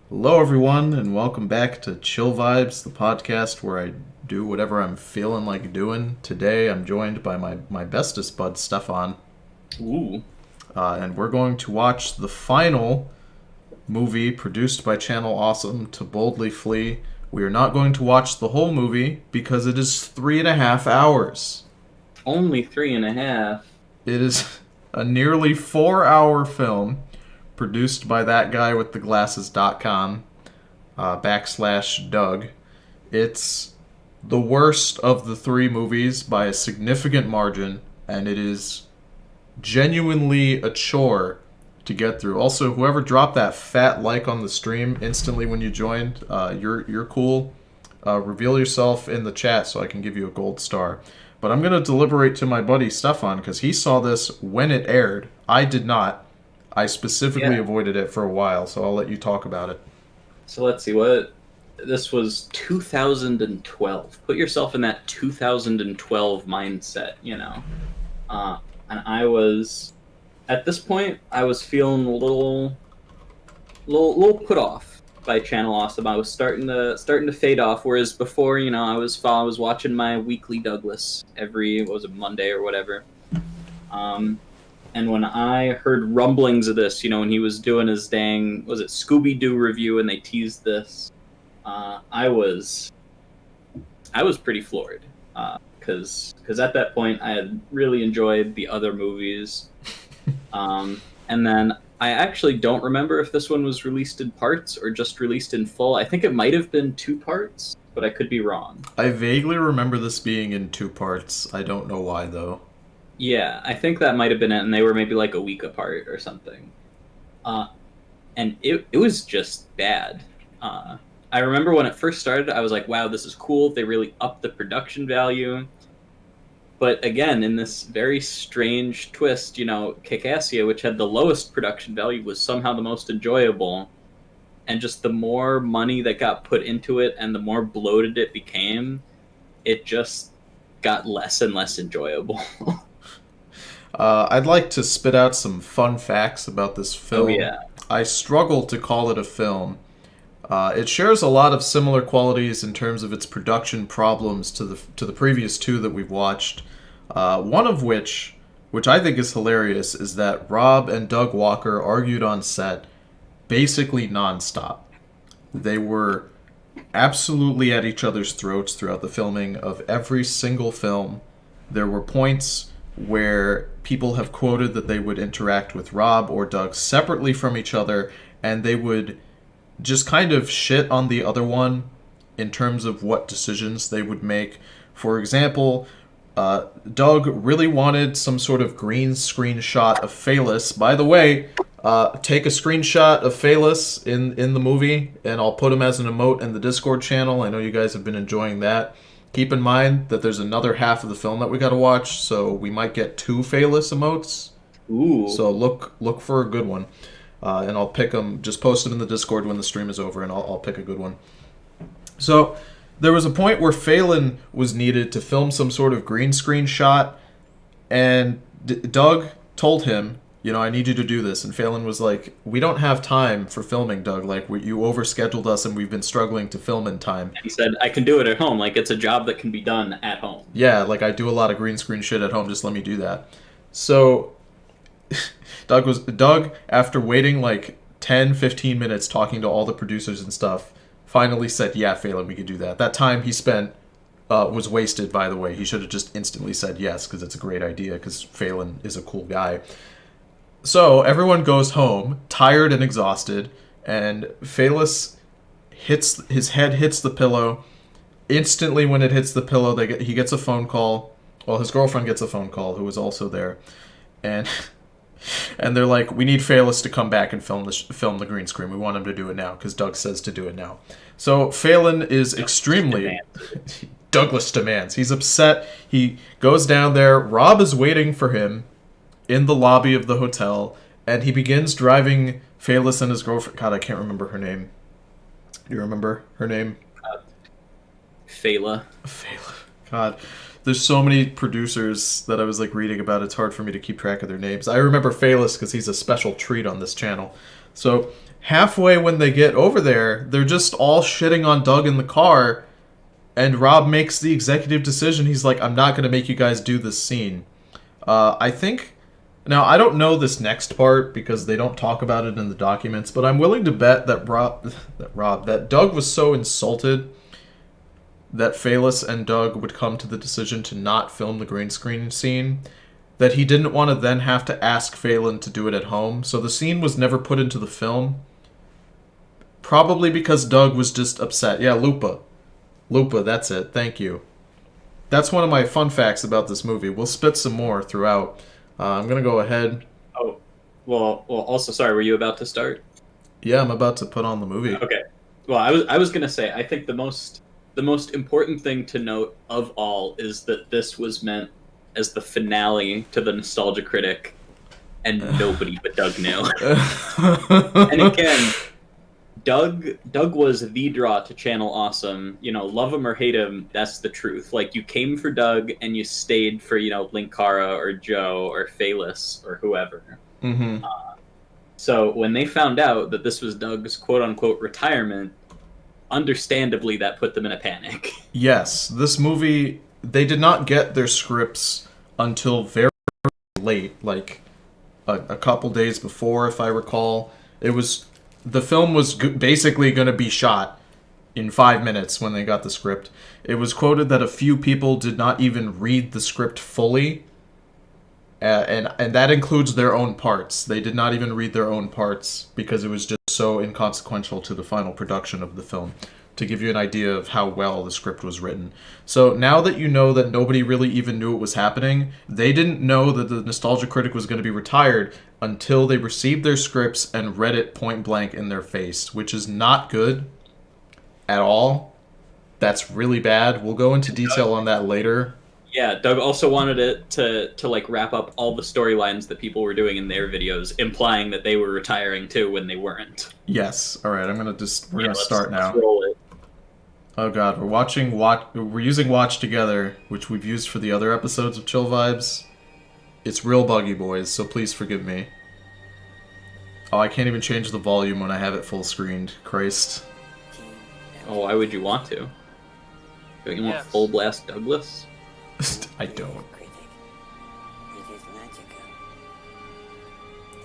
Hello, everyone, and welcome back to Chill Vibes, the podcast where I do whatever I'm feeling like doing. Today, I'm joined by my bestest bud, Stefan, Ooh. and we're going to watch the final movie produced by Channel Awesome, To Boldly Flee. We are not going to watch the whole movie because it is 3.5 hours. Only three and a half. It is a nearly 4 hour film produced by that guy with the glasses.com / Doug. It's the worst of the three movies by a significant margin, and it is genuinely a chore to get through. Also, whoever dropped that fat like on the stream instantly when you joined, you're cool. Reveal yourself in the chat so I can give you a gold star. But I'm gonna deliberate to my buddy Stefan because he saw this when it aired. I did not. I specifically Yeah. avoided it for a while, so I'll let you talk about it. So let's see what this was 2012. Put yourself in that 2012 mindset. And I was at this point I was feeling a little put off by Channel Awesome. I was starting to fade off. Whereas before, I was watching my weekly Douglas every what was it Monday or whatever. Um, And when I heard rumblings of this, when he was doing his dang, was it Scooby Doo review, and they teased this, I was pretty floored, because at that point I had really enjoyed the other movies, and then I actually don't remember if this one was released in parts or just released in full. I think it might have been two parts, but I could be wrong. I vaguely remember this being in two parts. I don't know why though. Yeah, I think that might have been it, and they were maybe like a week apart or something. Uh, and it was just bad. I remember when it first started, I was like, wow, this is cool. They really upped the production value. But again, in this very strange twist, Kikassia, which had the lowest production value, was somehow the most enjoyable. And just the more money that got put into it and the more bloated it became, it just got less and less enjoyable. I'd like to spit out some fun facts about this Oh, film. yeah. I struggle to call it a film. It shares a lot of similar qualities in terms of its production problems to the previous two that we've watched. One of which I think is hilarious, is that Rob and Doug Walker argued on set basically nonstop. They were absolutely at each other's throats throughout the filming of every single film. There were points where people have quoted that they would interact with Rob or Doug separately from each other, and they would just kind of shit on the other one in terms of what decisions they would make. For example, Doug really wanted some sort of green screen shot of Phalis. By the way, take a screenshot of Phalis in the movie, and I'll put him as an emote in the Discord channel. I know you guys have been enjoying that. Keep in mind that there's another half of the film that we got to watch, so we might get two Phalis emotes. Ooh. So look for a good one, and I'll pick them. Just post them in the Discord when the stream is over, and I'll pick a good one. So there was a point where Phelan was needed to film some sort of green screen shot, and Doug told him, I need you to do this. And Phelan was like, we don't have time for filming, Doug. Like, you overscheduled us, and we've been struggling to film in time. He said, I can do it at home. Like, it's a job that can be done at home. Yeah, like, I do a lot of green screen shit at home. Just let me do that. So Doug, after waiting like 10, 15 minutes talking to all the producers and stuff, finally said, yeah, Phelan, we could do that. That time he spent was wasted, by the way. He should have just instantly said yes, because it's a great idea, because Phelan is a cool guy. So everyone goes home, tired and exhausted, and Phalis his head hits the pillow. Instantly, when it hits the pillow, he gets a phone call. Well, his girlfriend gets a phone call, who was also there, and and they're like, "We need Phalis to come back and film the green screen. We want him to do it now because Doug says to do it now." So Phelan is extremely Douglas demands. He's upset. He goes down there. Rob is waiting for him in the lobby of the hotel, and he begins driving Phalis and his girlfriend. God, I can't remember her name. Do you remember her name? Phala. Phala. God, there's so many producers that I was like reading about. It's hard for me to keep track of their names. I remember Phalis because he's a special treat on this channel. So halfway when they get over there, they're just all shitting on Doug in the car, and Rob makes the executive decision. He's like, I'm not going to make you guys do this scene. I think... Now, I don't know this next part because they don't talk about it in the documents, but I'm willing to bet that that Doug was so insulted that Phalis and Doug would come to the decision to not film the green screen scene, that he didn't want to then have to ask Phelan to do it at home. So the scene was never put into the film. Probably because Doug was just upset. Yeah, Lupa. Lupa, that's it. Thank you. That's one of my fun facts about this movie. We'll spit some more throughout. I'm going to go ahead. Oh, well, also, sorry, were you about to start? Yeah, I'm about to put on the movie. Okay. Well, I was going to say, I think the most important thing to note of all is that this was meant as the finale to the Nostalgia Critic, and nobody but Doug knew. And again, Doug was the draw to Channel Awesome. You know, love him or hate him, that's the truth. Like, you came for Doug, and you stayed for, you know, Linkara or Joe or Phalis or whoever. Mm-hmm. So when they found out that this was Doug's quote-unquote retirement, understandably that put them in a panic. Yes, this movie, they did not get their scripts until very late, like a couple days before, if I recall. The film was basically going to be shot in 5 minutes when they got the script. It was quoted that a few people did not even read the script fully, and that includes their own parts. They did not even read their own parts because it was just so inconsequential to the final production of the film, to give you an idea of how well the script was written. So now that you know that nobody really even knew it was happening, they didn't know that the Nostalgia Critic was going to be retired until they received their scripts and read it point blank in their face, which is not good at all. That's really bad. We'll go into detail on that later. Yeah, Doug also wanted it to like wrap up all the storylines that people were doing in their videos, implying that they were retiring too when they weren't. Yes. All right. We're gonna start now. Let's roll it. Oh God, we're using Watch Together, which we've used for the other episodes of Chill Vibes. It's real buggy, boys, so please forgive me. Oh, I can't even change the volume when I have it full screened. Christ. Oh, why would you want to? Don't you want full blast Douglas? I don't. Critic. It is magical.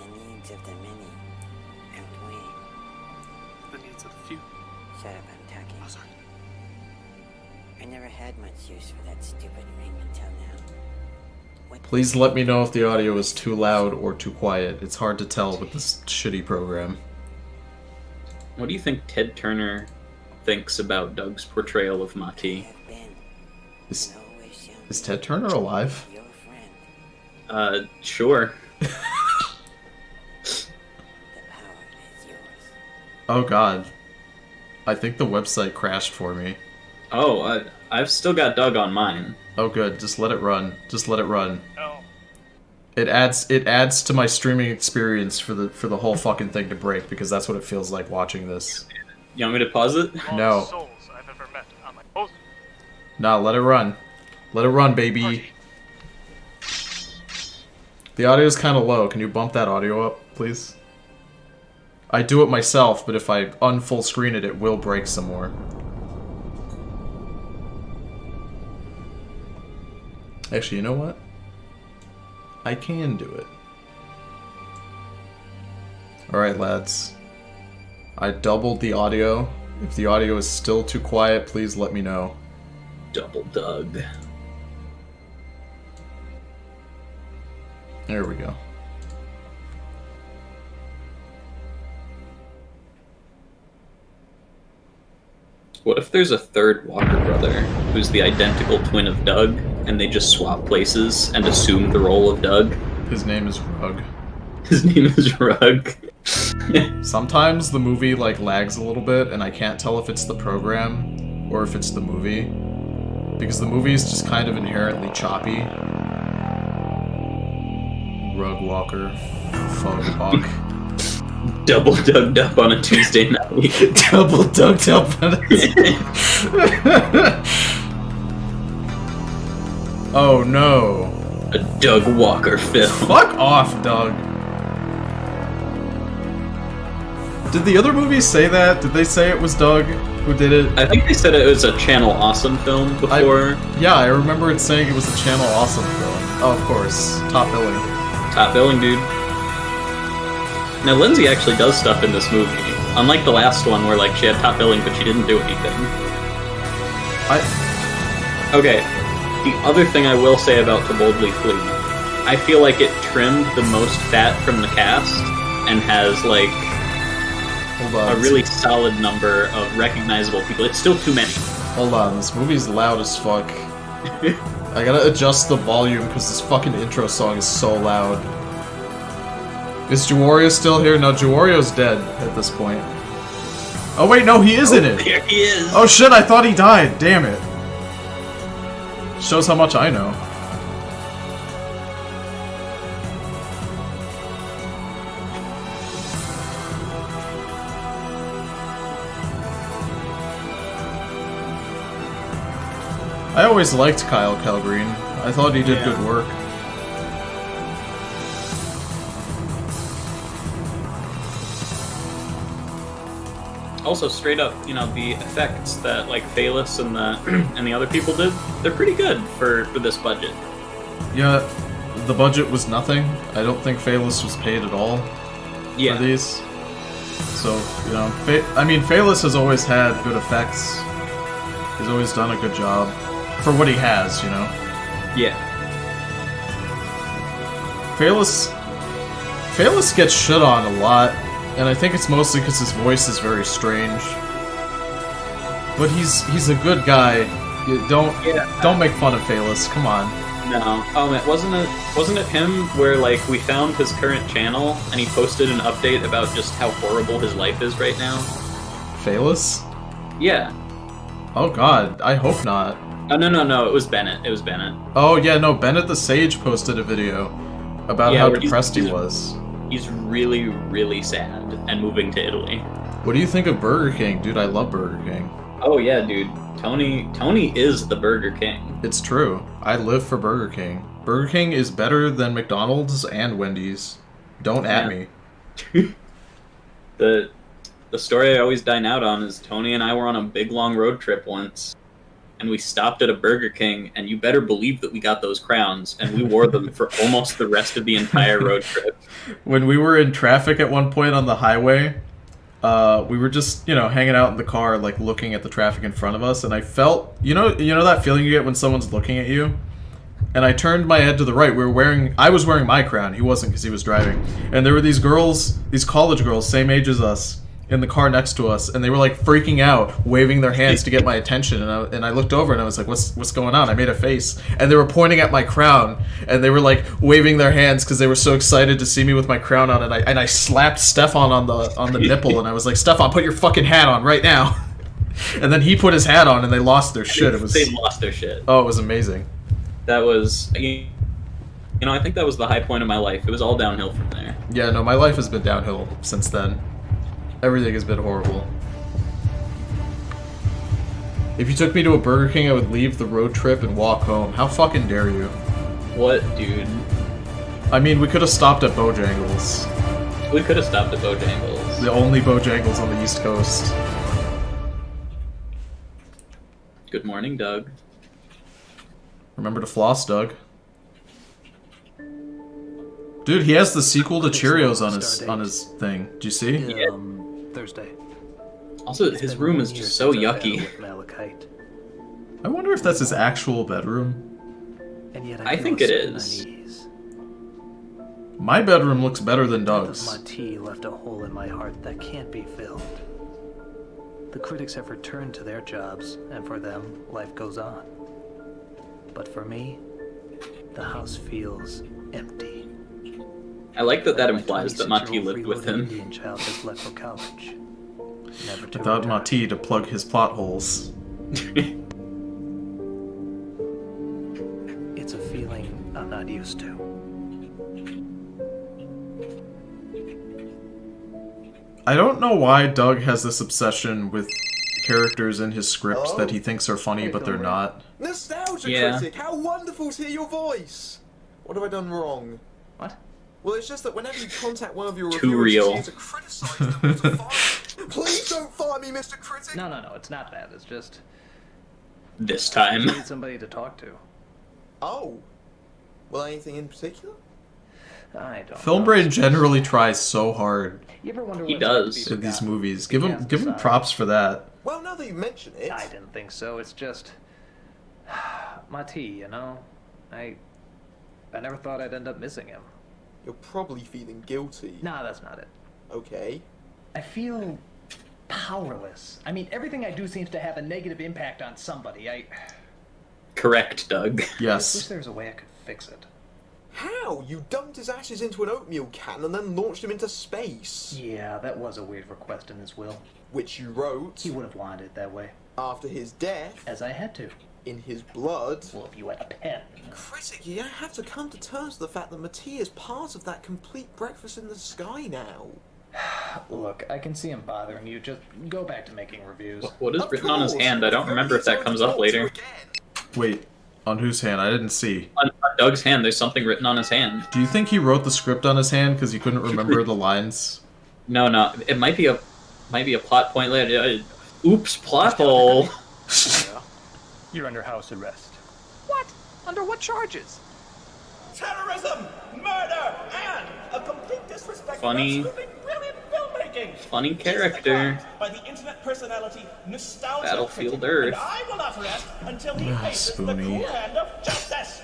The needs of the many outweigh The needs of the few. Shut up, I'm talking. Oh, sorry. I never had much use for that stupid ring until now. What Please let me know if the audio is too loud or too quiet. It's hard to tell with this shitty program. What do you think Ted Turner thinks about Doug's portrayal of Mati? have been Is, and always shall is Ted Turner alive? be your friend. Sure. The power is yours. Oh God. I think the website crashed for me. Oh, I've still got Doug on mine. Oh good, just let it run. Just let it run. No. It adds to my streaming experience for the whole fucking thing to break, because that's what it feels like watching this. You want me to pause it? All No. souls I've ever met on my oath. Nah, let it run. Let it run, baby. The audio's kind of low. Can you bump that audio up, please? I do it myself, but if I unfull screen it, it will break some more. Actually, you know what? I can do it. Alright, lads. I doubled the audio. If the audio is still too quiet, please let me know. Double Doug. There we go. What if there's a third Walker brother who's the identical twin of Doug, and they just swap places and assume the role of Doug? His name is Rug. His name is Rug. Sometimes the movie like lags a little bit and I can't tell if it's the program or if it's the movie, because the movie is just kind of inherently choppy. Rug Walker. Fug Walk. Double Douged up on a Tuesday night. Double ducked up on it. Oh no. A Doug Walker film. Fuck off, Doug. Did the other movies say that? Did they say it was Doug who did it? I think they said it was a Channel Awesome film before. Yeah, I remember it saying it was a Channel Awesome film. Oh, of course. Top billing. Top billing, dude. Now, Lindsay actually does stuff in this movie. Unlike the last one where, like, she had top billing, but she didn't do anything. Okay, the other thing I will say about To Boldly Flee, I feel like it trimmed the most fat from the cast and has, like, Hold on. a really solid number of recognizable people. It's still too many. Hold on, this movie's loud as fuck. I gotta adjust the volume because this fucking intro song is so loud. Is Juwario still here? No, Juwario's dead at this point. Oh wait, no, he is in it! There he is! Oh shit, I thought he died, damn it. Shows how much I know. I always liked Kyle Calgreen. I thought he did good work. Also, straight up, you know, the effects that, like, Phaelus and the and the other people did, they're pretty good for this budget. Yeah, the budget was nothing. I don't think Phaelus was paid at all for these. So, you know, I mean, Phaelus has always had good effects. He's always done a good job. For what he has, you know? Yeah. Phaelus gets shit on a lot, and I think it's mostly because his voice is very strange. But he's a good guy. Don't make fun of Phaelus. Come on. No. Oh man, wasn't it him where, like, we found his current channel and he posted an update about just how horrible his life is right now? Phaelus? Yeah. Oh god, I hope not. Oh no, it was Bennett. It was Bennett. Oh yeah, no, Bennett the Sage posted a video about how depressed he was. He's really, really sad and moving to Italy. What do you think of Burger King? Dude, I love Burger King. Oh yeah, dude. Tony is the Burger King. It's true. I live for Burger King. Burger King is better than McDonald's and Wendy's. Don't at me. The story I always dine out on is Tony and I were on a big long road trip once, and we stopped at a Burger King, and you better believe that we got those crowns, and we wore them for almost the rest of the entire road trip. When we were in traffic at one point on the highway, we were just, you know, hanging out in the car, like, looking at the traffic in front of us, and I felt, you know that feeling you get when someone's looking at you? And I turned my head to the right. I was wearing my crown. He wasn't because he was driving. And there were these girls, these college girls, same age as us, in the car next to us, and they were like freaking out, waving their hands to get my attention, and I looked over and I was like, what's going on? I made a face, and they were pointing at my crown, and they were like waving their hands because they were so excited to see me with my crown on, and I slapped Stefan on the nipple, and I was like, Stefan, put your fucking hat on right now. And then he put his hat on, and they lost their shit. They lost their shit. Oh, it was amazing. That was, you know, I think that was the high point of my life. It was all downhill from there. Yeah, no, my life has been downhill since then. Everything has been horrible. If you took me to a Burger King, I would leave the road trip and walk home. How fucking dare you? What, dude? I mean, we could have stopped at Bojangles. We could have stopped at Bojangles. The only Bojangles on the East Coast. Good morning, Doug. Remember to floss, Doug. Dude, he has the sequel to Cheerios on his thing. Do you see? Yeah. Thursday. Also, his room is just so yucky. I wonder if that's his actual bedroom. And yet I think it is. My bedroom looks better than Doug's. My tea left a hole in my heart that can't be filled. The critics have returned to their jobs, and for them, life goes on. But for me, the house feels empty. I like that implies that Mati lived with him. Indian child has left for college. Never to Without return. Mati to plug his plot holes. It's a feeling I'm not used to. I don't know why Doug has this obsession with characters in his scripts that he thinks are funny, but they're not. Nostalgia Yeah. critic, how wonderful to hear your voice. What have I done wrong? What? Well, it's just that whenever you contact one of your Too reviewers, real. you need to criticize them or to fire. Please don't fire me, Mr. Critic! No, it's not that. It's just This I time. need somebody to talk to. Oh. Well, anything in particular? I don't. Film know. Brain generally tries so hard You ever wonder He what it's like to does. be in these forgotten? movies. You Give can't him decide. props for that. Well, now that you mention it... I didn't think so. It's just my tea, you know. I never thought I'd end up missing him. You're probably feeling guilty. Nah, that's not it. Okay. I feel powerless. I mean, everything I do seems to have a negative impact on somebody. I Correct, Doug. just wish Yes. there was a way I could fix it. How? You dumped his ashes into an oatmeal can and then launched him into space. Yeah, that was a weird request in his will. Which you wrote He would have wanted it that way, after his death, as I had to. in his blood. Well, if you had a pen. Critic, you have to come to terms with the fact that Mattia is part of that complete breakfast in the sky now. Look, I can see him bothering you. Just go back to making reviews. What is Of written on his course, hand? I don't if remember if that you're comes going up to talk to later. again. Wait, on whose hand? I didn't see. On Doug's hand, there's something written on his hand. Do you think he wrote the script on his hand because he couldn't remember the lines? No. It might be a plot point later. Oops, plot hole. You're under house arrest. What? Under what charges? Terrorism, murder, and a complete disrespect Funny. for absolutely brilliant filmmaking. Funny Is character. declared by the internet personality Nostalgia Battlefield Critic, Earth. And I will not rest until he Ah, faces the Spoonie. cool hand of justice.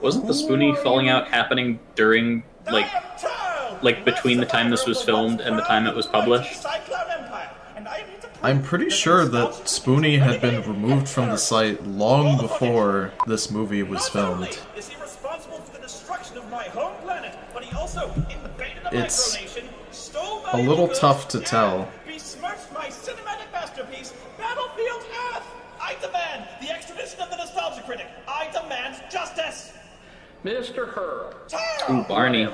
Wasn't the Spoonie falling out happening during, like, I am Charles, like between the time this was filmed and the time it was published? Cyclone Empire, and I need to prove I'm pretty that sure that Nostalgia Spoonie had been Critic removed from the site long before this movie was Not only filmed. is he responsible for the destruction of my home planet, but he also invaded a It's micronation, stole a valuable little goods, tough to and tell. besmirched my cinematic masterpiece, Battlefield Earth. I demand the extradition of the Nostalgia Critic. I demand justice. Mr. Hurl, Ooh, Barney.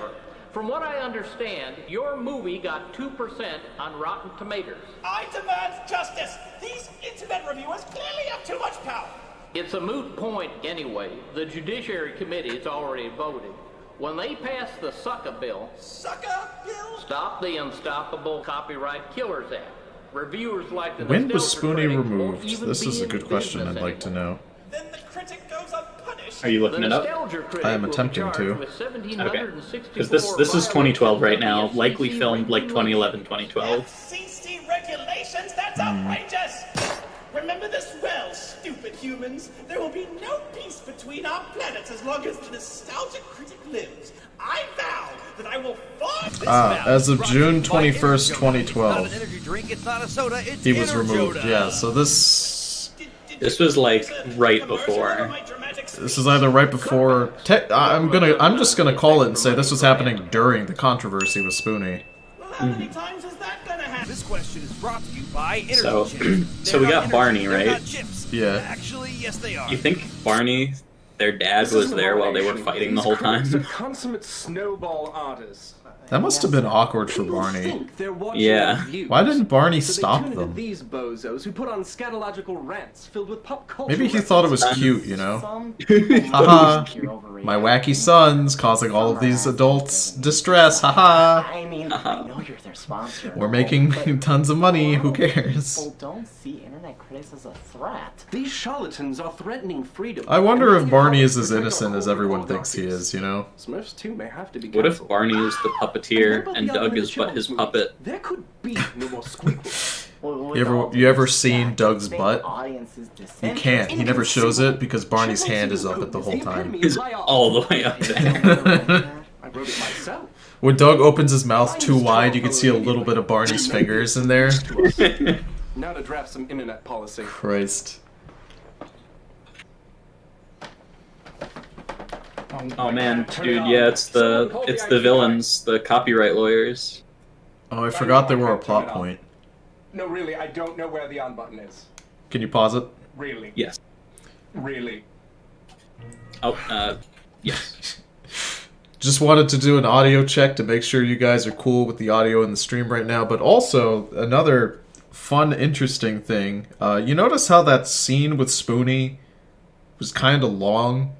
from what I understand, your movie got 2% on Rotten Tomatoes. I demand justice. These internet reviewers clearly have too much power. It's a moot point anyway. The Judiciary Committee has already voted. When they pass the Sucka bill, Sucker Bill. Stop the Unstoppable Copyright Killers Act. Reviewers like the When was Nostalgia Spoonie Critic won't removed? even This be is a in good question business I'd like to anymore. know. Then the critic goes unpunished. Are you The looking it up? Nostalgia Critic I am will be attempting charged to. with Okay. 1,764 Because this is 2012 right now, violations of likely FCC filmed like regulations. 2011, 2012. FCC regulations? That's outrageous! Remember this well, stupid humans. There will be no peace between our planets as long as the Nostalgia Critic lives. I vow that I will forge this vow. As of June 21st, It's not an 2012, energy drink, it's not a soda, it's he was Energoda. removed. Yeah, so this This was, like, right before. is either right before. I'm just gonna call it and say this was happening during the controversy with Spoonie. Well, how many times is that gonna happen? This question is brought to you by Energy So- Chips. so we They're got not Barney, energy, they're right? not chips. Yeah. Actually, yes they are. You think Barney, their dad, was there while they were fighting the whole These time? consummate snowball artists. That must have been awkward for People Barney. think they're watching Yeah. reviews, Why didn't Barney so they stop tune into them? These bozos who put on scatological rants filled with pop culture. Maybe he thought it was references. cute, you know? Some Haha. think you're overreacting. My wacky sons causing all of these adults distress. Haha. I mean, I know you're their sponsor. We're making but tons of money. Who a lot of cares? People don't see internet critics as a threat. These charlatans are threatening freedom. I wonder if And Barney they is as protect our innocent as own everyone thinks he oligarchies. is, you know? Smurfs too may have to be What if cancelled. Barney is the And what puppeteer about and the Doug other is but his children's movies? puppet? There could be no more squeakles. You ever seen Doug's butt? You can't. He never shows it because Barney's hand is up it the whole time. He's all the way up there. I wrote it myself. When Doug opens his mouth too wide, you can see a little bit of Barney's fingers in there. Now to draft some internet policy. Christ. Oh man, dude, yeah, it's the villains, the copyright lawyers. Oh, I forgot they were a plot point. No, really, I don't know where the on button is. Can you pause it? Really. Yes. Really. Oh, yes. Just wanted to do an audio check to make sure you guys are cool with the audio in the stream right now, but also another fun, interesting thing. You notice how that scene with Spoonie was kind of long?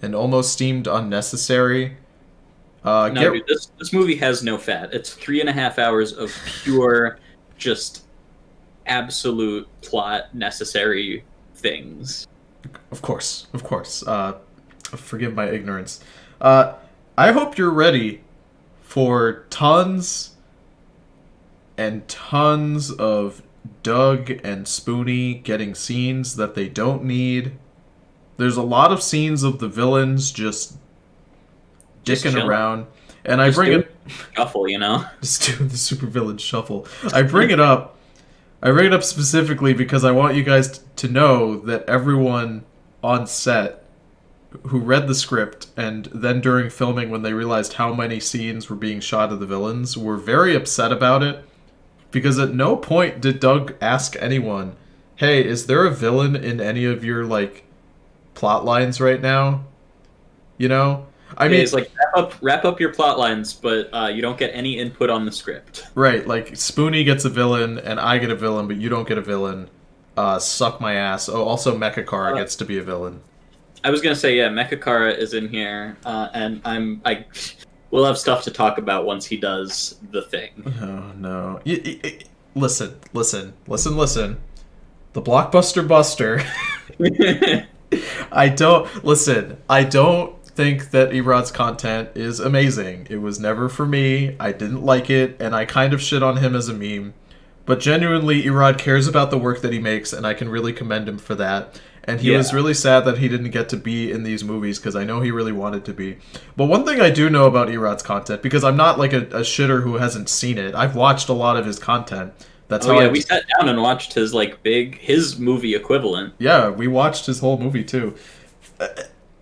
and almost seemed unnecessary. No, dude, this movie has no fat. It's 3.5 hours of pure, just absolute plot necessary things. Of course. Forgive my ignorance. I hope you're ready for tons and tons of Doug and Spoonie getting scenes that they don't need. There's a lot of scenes of the villains just dicking around. And I bring it... Shuffle, you know? Just doing the supervillain shuffle. I bring it up specifically because I want you guys to know that everyone on set who read the script and then during filming when they realized how many scenes were being shot of the villains were very upset about it, because at no point did Doug ask anyone, hey, is there a villain in any of your, like, plot lines right now? You know? I mean, it's like, wrap up your plot lines, but you don't get any input on the script. Right, like, Spoonie gets a villain, and I get a villain, but you don't get a villain. Suck my ass. Oh, also Mechakara gets to be a villain. I was gonna say, yeah, Mechakara is in here, and we'll have stuff to talk about once he does the thing. Oh, no. Listen. The Blockbuster Buster. I don't think that Erod's content is amazing. It was never for me. I didn't like it, and I kind of shit on him as a meme. But genuinely, Erod cares about the work that he makes, and I can really commend him for that. And he was really sad that he didn't get to be in these movies, because I know he really wanted to be. But one thing I do know about Erod's content, because I'm not like a shitter who hasn't seen it, I've watched a lot of his content. That's how we sat down and watched his his movie equivalent. Yeah, we watched his whole movie too.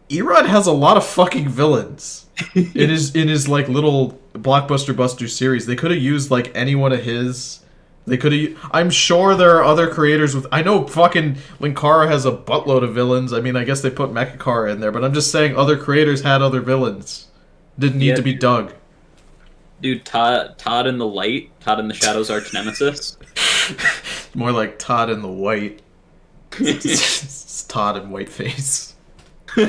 Erod has a lot of fucking villains in his like little Blockbuster Buster series. They could have used like any one of his. They could have. I'm sure there are other creators with. I know fucking Linkara has a buttload of villains. I mean, I guess they put Mechakara in there, but I'm just saying other creators had other villains. Didn't need to be Doug. Dude, Todd in the Light, Todd in the Shadows arch nemesis. More like Todd in the White. It's Todd in Whiteface. all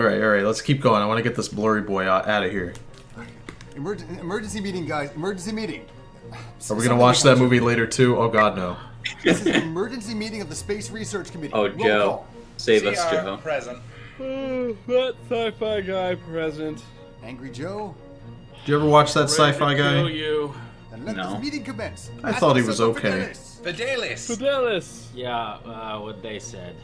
right, let's keep going. I want to get this blurry boy out of here. Emergency meeting, guys. Emergency meeting. Are we going to watch that movie later, too? Oh, God, no. This is an emergency meeting of the Space Research Committee. Oh, Joe. Save us, Joe. Present. That sci-fi guy present. Angry Joe? Did you ever watch that sci-fi guy? Then let this meeting commence. I thought he was okay. Fidelis. Yeah, what they said.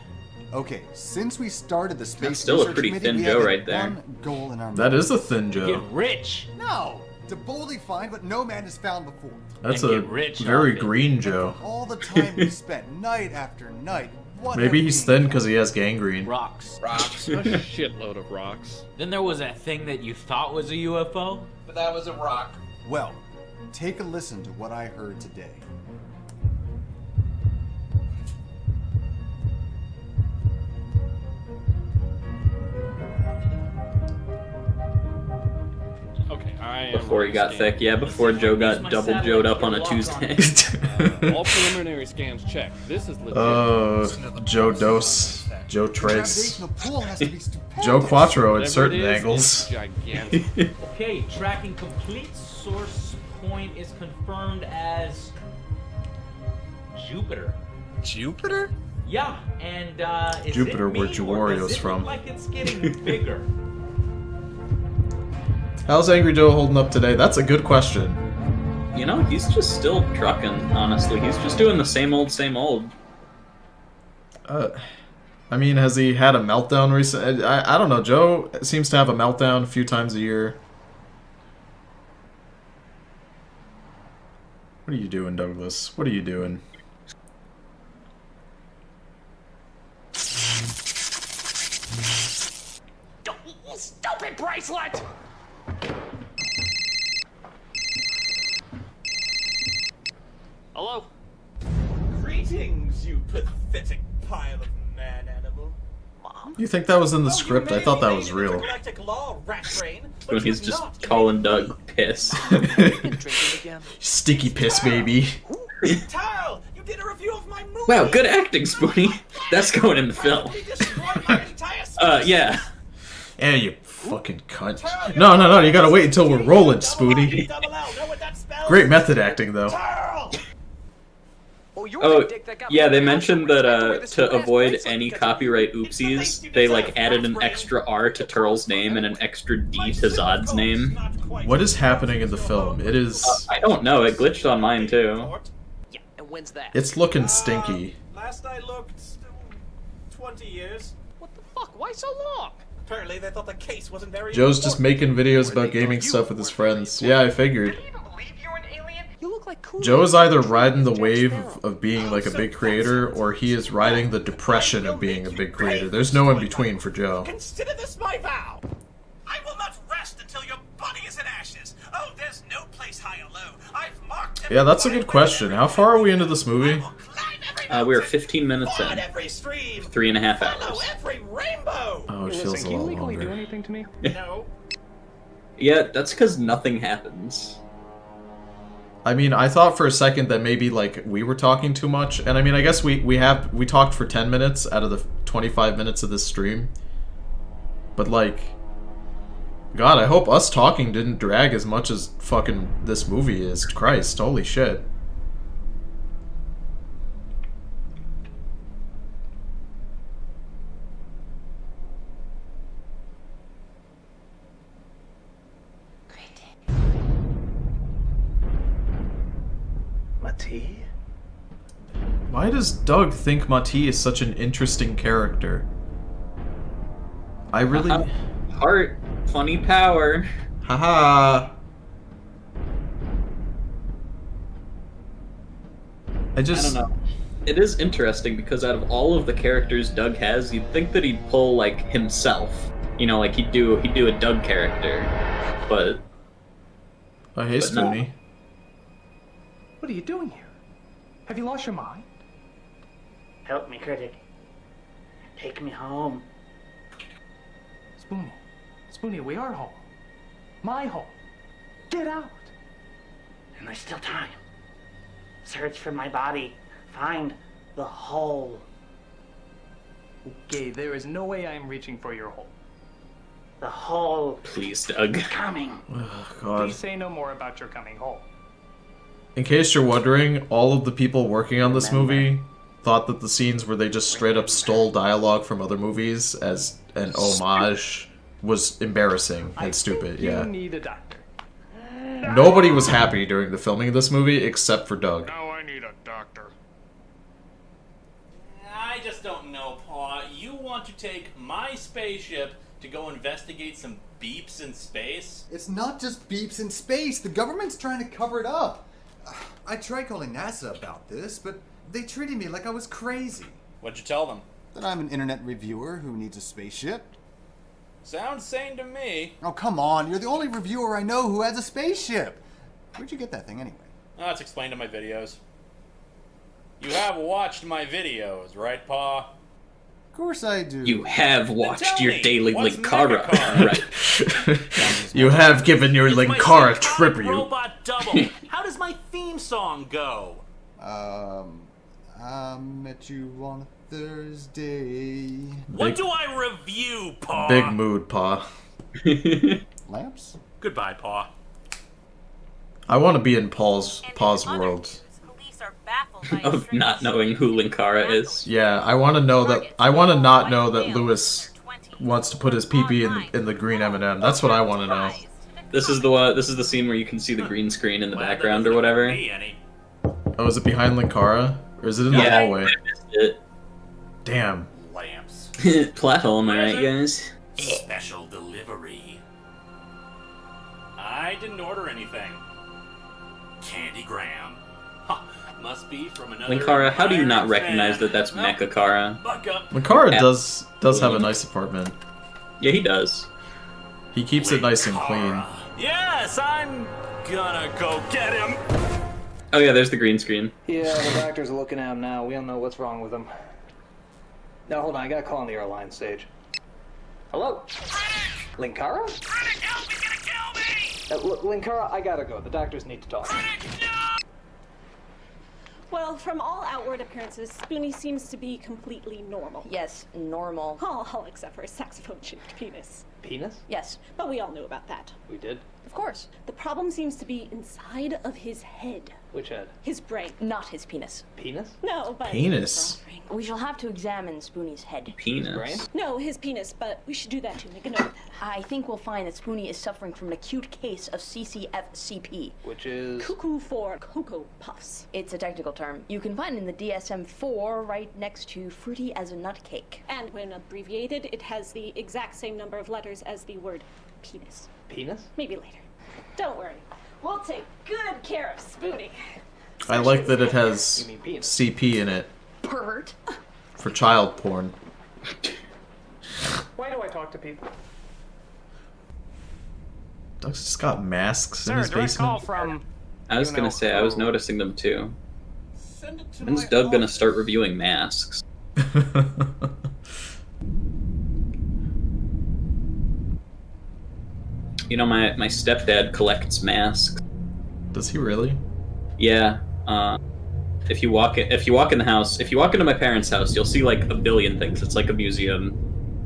Okay, since we started the Space That's still Research a pretty Committee, thin we Joe have right there. one goal in our That is a thin Joe. Get rich. No! To boldly find what no man has found before. That's a very green Joe. All the time we spent night after night. Maybe he's thin because he has gangrene. Rocks. A shitload of rocks. Then there was that thing that you thought was a UFO? But that was a rock. Well, take a listen to what I heard today. Before he got thick, before Joe got double Joed up on a Tuesday. All preliminary scans checked. This is legit. Joe Dos, Joe Trace, Joe Quattro at certain angles. Okay, tracking complete source point is confirmed as Jupiter. Jupiter? Yeah, and is Jupiter, it me, where or Jawario's does it from. look like it's getting bigger? How's Angry Joe holding up today? That's a good question. You know, he's just still trucking, honestly. He's just doing the same old, same old. I mean, has he had a meltdown recently? I don't know. Joe seems to have a meltdown a few times a year. What are you doing, Douglas? What are you doing? Stupid bracelet! Hello? Greetings, you pathetic pile of man animal. Mom? You think that was in the script? I thought that was real. When he's just calling Doug piss. Sticky piss, baby. Tile, you did a review of my movie. Wow, good acting, Spoonie. That's going in the film. My entire Yeah. Yeah, you fucking cunt. No, you gotta wait until we're rolling, Spoonie. Great method acting, though. Oh, yeah, they mentioned that to avoid any copyright oopsies, they like added an extra R to Turl's name and an extra D to Zod's name. What is happening in the film? It is... I don't know, it glitched on mine too. Yeah, and when's that? It's looking stinky. Last I looked, 20 years. What the fuck? Why so long? Apparently they thought the case wasn't very Joe's just important. making videos about gaming stuff with his friends. Yeah, I figured. You look like cool. Joe is either riding the wave of being like a big creator, or he is riding the depression of being a big creator. There's no in between for Joe. Consider this my vow. I will not rest until your body is in ashes. Oh, there's no place high or low. I've marked Yeah, that's a good question. How far are we into this movie? We're 15 minutes in. 3.5 hours. every rainbow. Oh, it feels a Can you lot legally do longer. anything to me? No. Yeah, that's because nothing happens. I mean, I thought for a second that maybe like we were talking too much, and I mean, I guess we talked for 10 minutes out of the 25 minutes of this stream. But like, God, I hope us talking didn't drag as much as fucking this movie is. Christ, holy shit. Mati? Why does Doug think Mati is such an interesting character? I really... Heart, funny power. Haha. I don't know. It is interesting because out of all of the characters Doug has, you'd think that he'd pull like himself. You know, like he'd do a Doug character, but. Oh, hey, Spoonie. No. What are you doing here? Have you lost your mind? Help me, critic. Take me home. Spoonie, we are home. My home. Get out. And there's still time. Search for my body. Find the hole. Okay, there is no way I am reaching for your hole. The hole. Please, Doug. Coming. Oh, God. Please say no more about your coming hole. In case you're wondering, all of the people working on this movie thought that the scenes where they just straight up stole dialogue from other movies as an homage was embarrassing and stupid. Yeah. You need a doctor. Nobody was happy during the filming of this movie except for Doug. Now I need a doctor. I just don't know, Paw. You want to take my spaceship to go investigate some beeps in space? It's not just beeps in space. The government's trying to cover it up. I tried calling NASA about this, but they treated me like I was crazy. What'd you tell them? That I'm an internet reviewer who needs a spaceship. Sounds sane to me. Oh, come on. You're the only reviewer I know who has a spaceship. Where'd you get that thing anyway? Oh, that's explained in my videos. You have watched my videos, right, Paw? Of course I do. You have watched your daily what's Linkara. Right. You have given your Linkara tribute. Robot double. How does my theme song go? I met you on a Thursday. What do I review, Paw? Big mood, Pa. Lamps? Goodbye, Paw. I want to be in Pa's world. Of not knowing who Linkara is. Yeah, I want to know that. I want to not know that Lewis wants to put his pee-pee in the green M&M. That's what I want to know. This is the scene where you can see the green screen in the background or whatever. Oh, is it behind Linkara? Or is it in the hallway? It. Damn. Lamps. Plot hole, am I right, guys? Special delivery. I didn't order anything. Candygram. Huh. Must be from another. Linkara, how do you not recognize that that's Mechakara? Linkara does have a nice apartment. Yeah, he does. He keeps it nice and clean. Yes, I'm gonna go get him. Oh yeah, there's the green screen. Yeah, the doctors are looking at him now. We don't know what's wrong with him. Now, hold on. I gotta call on the airline stage. Hello? Linkara? Linkara, I gotta go. The doctors need to talk. Well, from all outward appearances, Spoonie seems to be completely normal. Yes, normal. All except for his saxophone-shaped penis. Penis? Yes. But we all knew about that. We did? Of course. The problem seems to be inside of his head. Which head? His brain. Not his penis. Penis? No, but... Penis. We shall have to examine Spoonie's head. Penis. No, his penis, but we should do that too. Make a note of that. I think we'll find that Spoonie is suffering from an acute case of CCFCP. Which is... Cuckoo for Cocoa Puffs. It's a technical term. You can find it in the DSM-4 right next to fruity as a nutcake. And when abbreviated, it has the exact same number of letters as the word penis. Penis? Maybe later. Don't worry. We'll take good care of Spoonie. I like that it has CP in it. Pervert. For child porn. Why do I talk to people? Doug's just got masks in Sir, his direct call basement. from... I was gonna say, I was noticing them too. When's Doug gonna start reviewing masks? You know, my stepdad collects masks. Does he really? Yeah. If you walk in the house, if you walk into my parents' house, you'll see like a billion things. It's like a museum.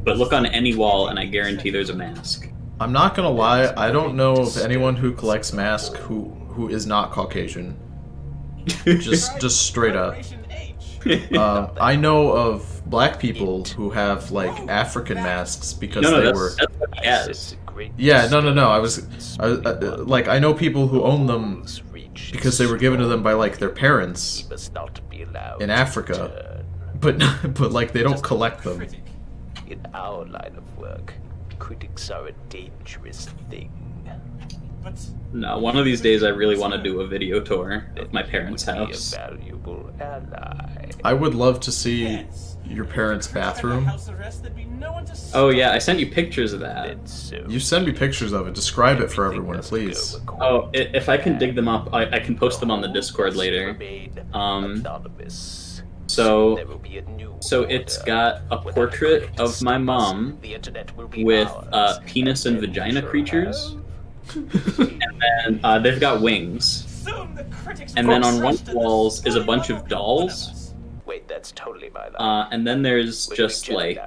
But look on any wall, and I guarantee there's a mask. I'm not gonna lie, I don't know of anyone who collects masks who is not Caucasian. just straight up. I know of black people who have like African masks because they were. That's what he has. Yeah, no. Like I know people who own them because they were given to them by like their parents in Africa, but like they don't collect them. In our line of work, critics are a dangerous thing. No, one of these days I really want to do a video tour of my parents' house. Valuable ally. I would love to see your parents' bathroom. Oh yeah, I sent you pictures of that. You send me pictures of it. Describe it for everyone, please. Oh, if I can dig them up, I can post them on the Discord later. So it's got a portrait of my mom with penis and vagina creatures, and then they've got wings. And then on one of the walls is a bunch of dolls. Wait, that's totally my line. And then there's just like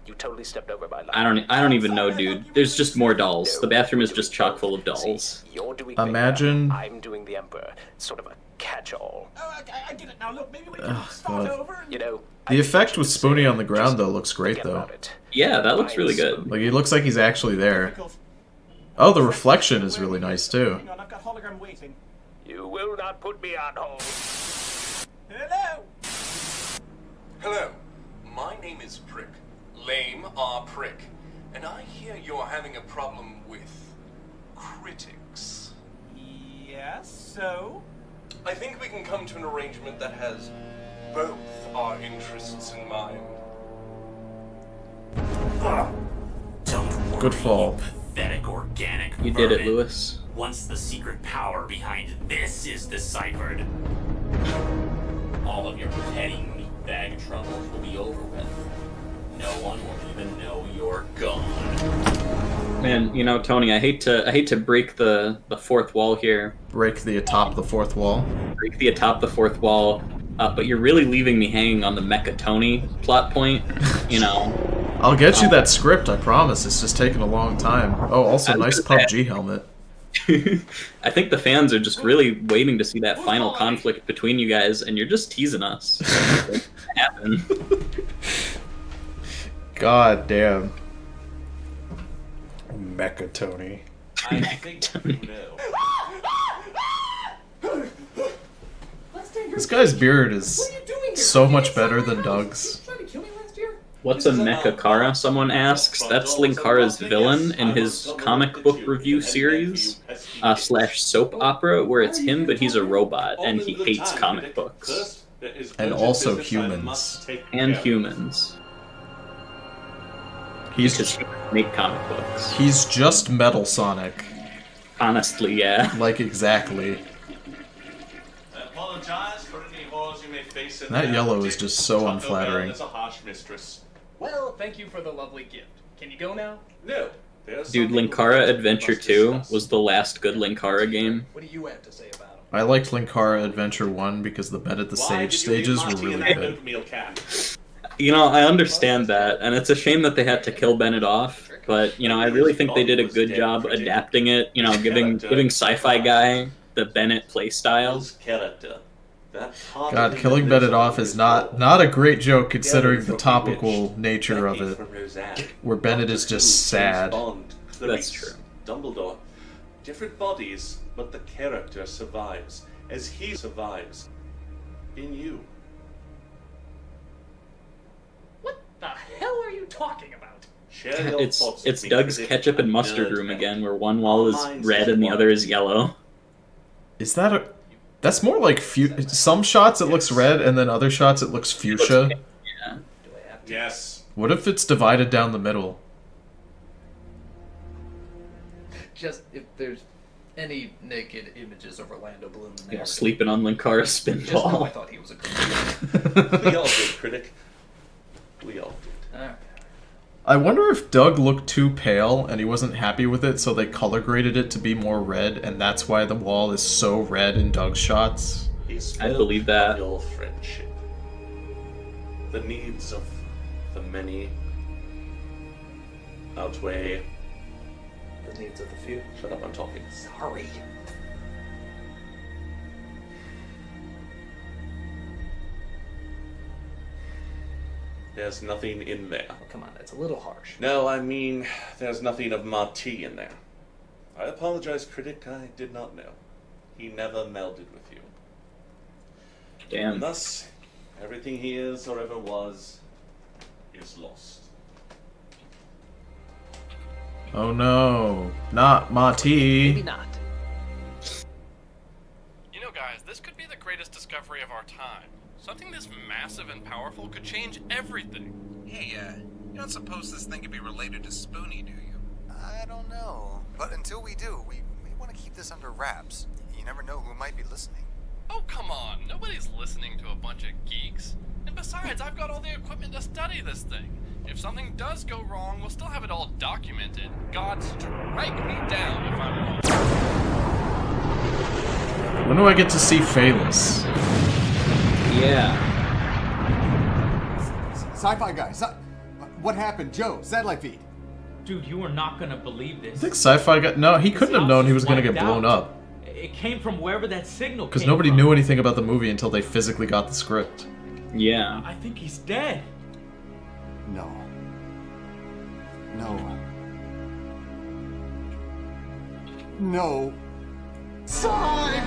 you totally stepped over my line. I don't even know, dude. There's just more dolls. The bathroom is just chock full of dolls. You're doing Imagine. I'm doing the Emperor. Sort of a catch-all. Oh, I get it now. Look, maybe we can start over. You know, The effect with Spoonie on the ground though looks great though. Yeah, that looks really good. Like he looks like he's actually there. Oh, the reflection is really nice too. Hang on, I've got hologram waiting. You will not put me on hold. Hello. Hello, my name is Prick. Lame R. Prick. And I hear you're having a problem with critics. Yes, so? I think we can come to an arrangement that has both our interests in mind. Don't worry, Good fall. pathetic organic You did it, vermin. Lewis. Once the secret power behind this is deciphered, all of your petty meatbag troubles will be over with. No one will even know you're gone. Man, you know, Tony, I hate to break the fourth wall here. Break the atop the fourth wall. Break the atop the fourth wall. But you're really leaving me hanging on the Mecha Tony plot point. You know. I'll get you that script, I promise. It's just taking a long time. Oh, also nice PUBG helmet. I think the fans are just really waiting to see that final conflict between you guys, and you're just teasing us. What's gonna happen? God damn. Mecha Tony. I think you know. This guy's beard is so much better than Doug's. What's a Mechakara? Someone asks. That's Linkara's villain in his comic book review series slash soap opera, where it's him, but he's a robot and he hates comic books. And also humans. And humans. He's make comic books. He's just Metal Sonic. Honestly, yeah. Like exactly. I apologize for any holes you may face in That there. yellow is just so unflattering. Is a harsh mistress. Well, thank you for the lovely gift. Can you go now? No, Dude, Linkara Adventure 2 was the last good Linkara game. What do you have to say about him? I liked Linkara Adventure 1 because the Bed at the Sage stages were really good. You know, I understand that, and it's a shame that they had to kill Bennett off, but, you know, I really think they did a good job adapting it, you know, giving Sci-Fi Guy the Bennett playstyle. God, killing Bennett off is not a great joke considering the topical nature of it, where Bennett is just sad. That's true. Dumbledore. Different bodies, but the character survives, as he survives in you. What the hell are you talking about? It's Doug's ketchup and mustard room again, where one wall is red and the other is yellow. Is that a... That's more like some shots it looks red, and then other shots it looks fuchsia. Yeah. Yes. What if it's divided down the middle? Just if there's any naked images of Orlando Bloom in there. Yeah, sleeping on Linkara's spin Just know I ball. thought he was a good We all did, critic. We all did. Alright. I wonder if Doug looked too pale and he wasn't happy with it, so they color graded it to be more red, and that's why the wall is so red in Doug's shots. I believe that. Your friendship. The needs of the many outweigh The needs of the few. Shut up, I'm talking. Sorry. There's nothing in there. Oh, come on, that's a little harsh. No, I mean, there's nothing of Marty in there. I apologize, critic. I did not know. He never melded with you. Damn. And thus, everything he is or ever was is lost. Oh no, not Mati. Maybe not. You know, guys, this could be the greatest discovery of our time. Something this massive and powerful could change everything. Hey, you don't suppose this thing could be related to Spoonie, do you? I don't know. But until we do, we want to keep this under wraps. You never know who might be listening. Oh, come on. Nobody's listening to a bunch of geeks. And besides, I've got all the equipment to study this thing. If something does go wrong, we'll still have it all documented. God strike me down if I'm wrong. When do I get to see Phaelus? Yeah. Sci-Fi guy, what happened? Joe, satellite feed. Dude, you are not gonna believe this. I think Sci-Fi got... No, he couldn't have known he was going to get blown up. It came from wherever that signal came Because nobody from. knew anything about the movie until they physically got the script. Yeah. I think he's dead. No. No. No. Sci-Fi!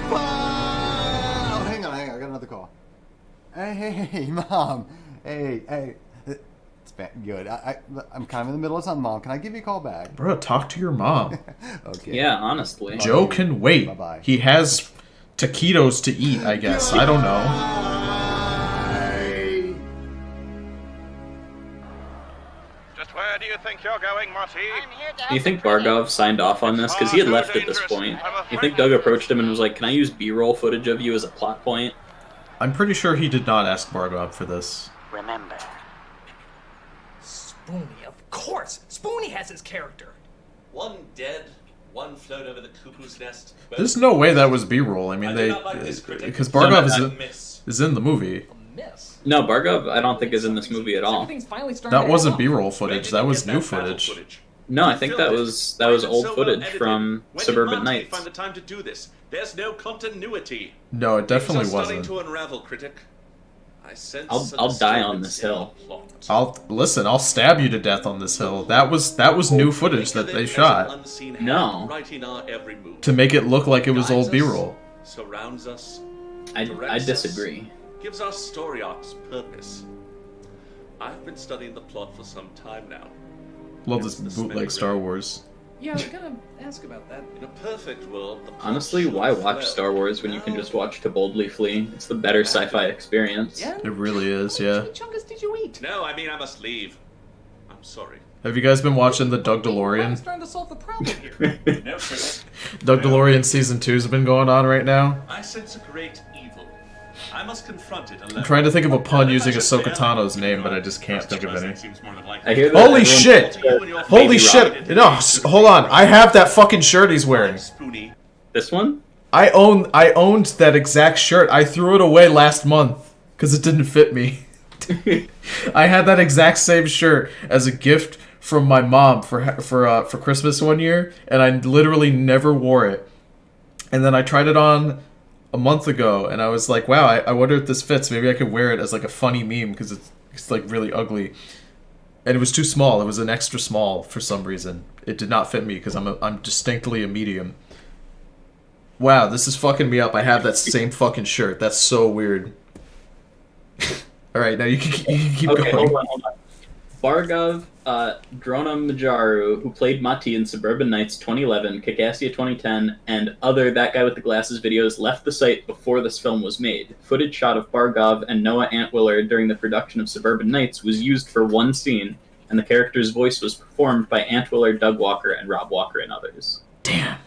Oh, hang on, I got another call. Hey, Mom. Hey. It's good. I'm kind of in the middle of something, Mom. Can I give you a call back? Bro, talk to your mom. Okay. Yeah, honestly. Joe can wait. Bye-bye. He has taquitos to eat, I guess. I don't know. Just where do you think you're going, Marty? Do you think Bargov signed off on this? Because he had left at this point. You think Doug approached him and was like, can I use B-roll footage of you as a plot point? I'm pretty sure he did not ask Bargov for this. Remember. Spoonie, of course! Spoonie has his character! One dead, one float over the cuckoo's nest. There's no way that was B-roll. I mean, do not like this critic. because Bargov Miss. is in the movie. No, Bargov I don't think is in this movie at all. That wasn't B-roll footage. That was new footage. No, I think that was old footage from Suburban Nights. Find the time to do this. There's no continuity. No, it definitely Things are starting wasn't. to unravel, critic. I sense I'll die on this hill. I'll stab you to death on this hill. That was new footage that they shot No. Right in our every move. to make it look like it was Guides old us, B-roll. Surrounds us. I directs disagree. us, gives our story arcs purpose. I've been studying the plot for some time now. Love this bootleg Star Wars. Yeah, I was gonna ask about that. In a perfect world, the plot Honestly, should why watch flow. Star Wars when you can just watch To Boldly Flee? It's the better sci-fi experience. Yeah? It really is, yeah. What chungus did you eat? No, I mean I must leave. I'm sorry. Have you guys been watching the Doug I was DeLorean? trying to solve the problem here. No, critic. Doug DeLorean season 2's been going on right now. I sense a great evil. I must confront it. I'm trying to think of a pun using Ahsoka Tano's name, but I just can't think of any. I hear that Holy everyone shit! calls Holy Baby shit! Rocket. No, hold on. I have that fucking shirt he's wearing. This one? I owned that exact shirt. I threw it away last month because it didn't fit me. I had that exact same shirt as a gift from my mom for Christmas one year, and I literally never wore it. And then I tried it on a month ago, and I was like, wow, I wonder if this fits. Maybe I could wear it as like a funny meme because it's like really ugly. And it was too small. It was an extra small for some reason. It did not fit me because I'm distinctly a medium. Wow, this is fucking me up. I have that same fucking shirt. That's so weird. All right, now you can keep Okay, going. hold on. Bargov, Drona Majaru, who played Mati in Suburban Nights 2011, Kakassia 2010, and other That Guy with the Glasses videos left the site before this film was made. Footage shot of Bargov and Noah Antwiller during the production of Suburban Nights was used for one scene, and the character's voice was performed by Antwiller, Doug Walker, and Rob Walker, and others. Damn.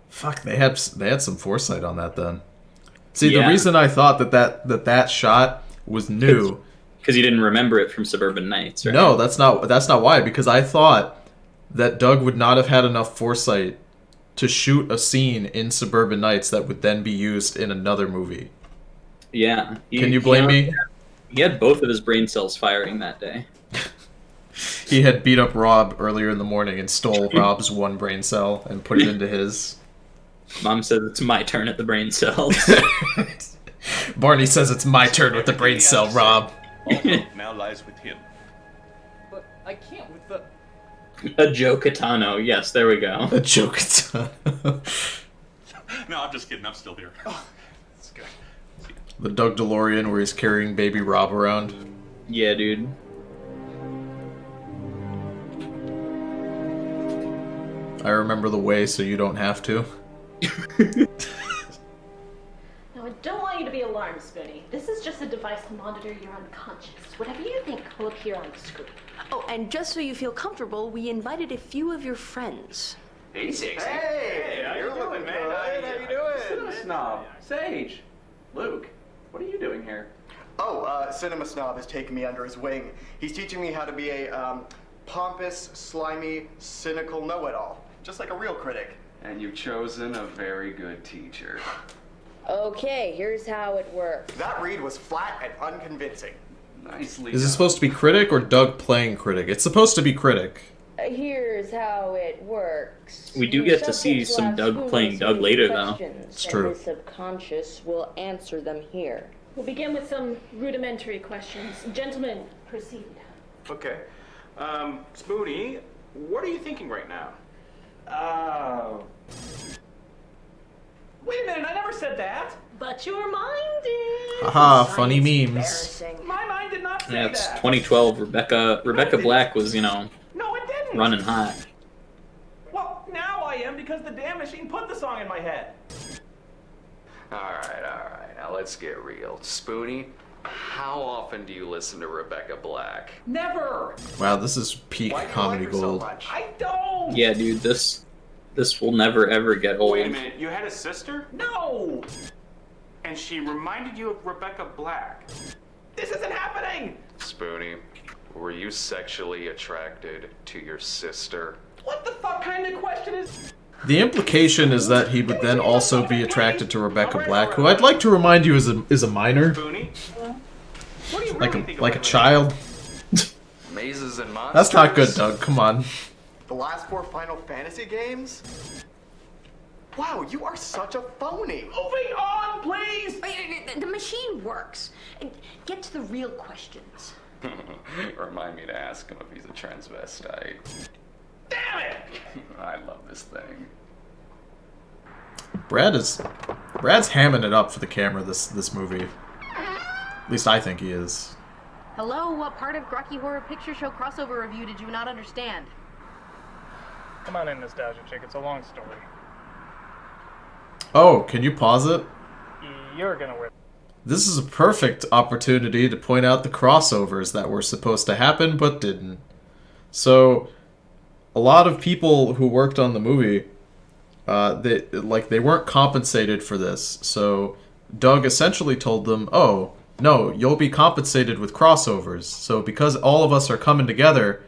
Fuck, they had some foresight on that then. See, Yeah. the reason I thought that shot was new. Because you didn't remember it from Suburban Nights, right? No, that's not why. Because I thought that Doug would not have had enough foresight to shoot a scene in Suburban Nights that would then be used in another movie. Yeah. Can you blame me? He had both of his brain cells firing that day. He had beat up Rob earlier in the morning and stole Rob's one brain cell and put it into his. Mom says it's my turn at the brain cells. Barney says it's my turn with the brain cell, Rob. All hope now lies with him. But I can't with the... A Joe Catano. Yes, there we go. A Joe Catano. No, I'm just kidding. I'm still here. Oh, that's good. The Doug DeLorean where he's carrying baby Rob around. Yeah, dude. I remember the way so you don't have to. Now, I don't want you to be alarmed, Spoonie. This is just a device to monitor your unconscious. Whatever you think will appear on the screen. Oh, and just so you feel comfortable, we invited a few of your friends. Hey, Sixty. Hey, how you're you doing, looking man? good. How you doing? Cinema Snob. Sage. Luke, what are you doing here? Oh, Cinema Snob is taking me under his wing. He's teaching me how to be a pompous, slimy, cynical know-it-all, just like a real critic. And you've chosen a very good teacher. Okay, here's how it works. That read was flat and unconvincing. Nicely Is it supposed to be critic or Doug playing critic? It's supposed to be critic. Here's how it works. We do Your get to see subjects will some have Doug spoons playing Doug with later, though. questions, It's true. And the subconscious will answer them here. We'll begin with some rudimentary questions. Gentlemen, proceed. Okay. Spoonie, what are you thinking right now? Oh. Wait a minute, I never said that. But your mind is... Haha, funny memes. My mind did not say Yeah, it's that. 2012. Rebecca Black was, No, it didn't. running hot. Well, now I am because the damn machine put the song in my head. Alright. Now let's get real. Spoonie, how often do you listen to Rebecca Black? Never. Wow, this is peak comedy gold. I don't. Yeah, dude, this will never ever get old. Wait a minute, you had a sister? No. And she reminded you of Rebecca Black. This isn't happening. Spoonie, were you sexually attracted to your sister? What the fuck kind of question is... The implication is that he would then also be attracted to Rebecca Black, who I'd like to remind you is a minor, like a child. Mazes and monsters? That's not good, Doug. Come on. The last 4 Final Fantasy games? Wow, you are such a phony. Moving on, please. The machine works. Get to the real questions. Remind me to ask him if he's a transvestite. Damn it! I love this thing. Brad's hamming it up for the camera this movie. At least I think he is. Hello, what part of Grucky Horror Picture Show crossover review did you not understand? Come on in, Nostalgia Chick. It's a long story. Oh, can you pause it? You're gonna win. This is a perfect opportunity to point out the crossovers that were supposed to happen but didn't. So, a lot of people who worked on the movie, they weren't compensated for this. So, Doug essentially told them, oh, no, you'll be compensated with crossovers. So because all of us are coming together,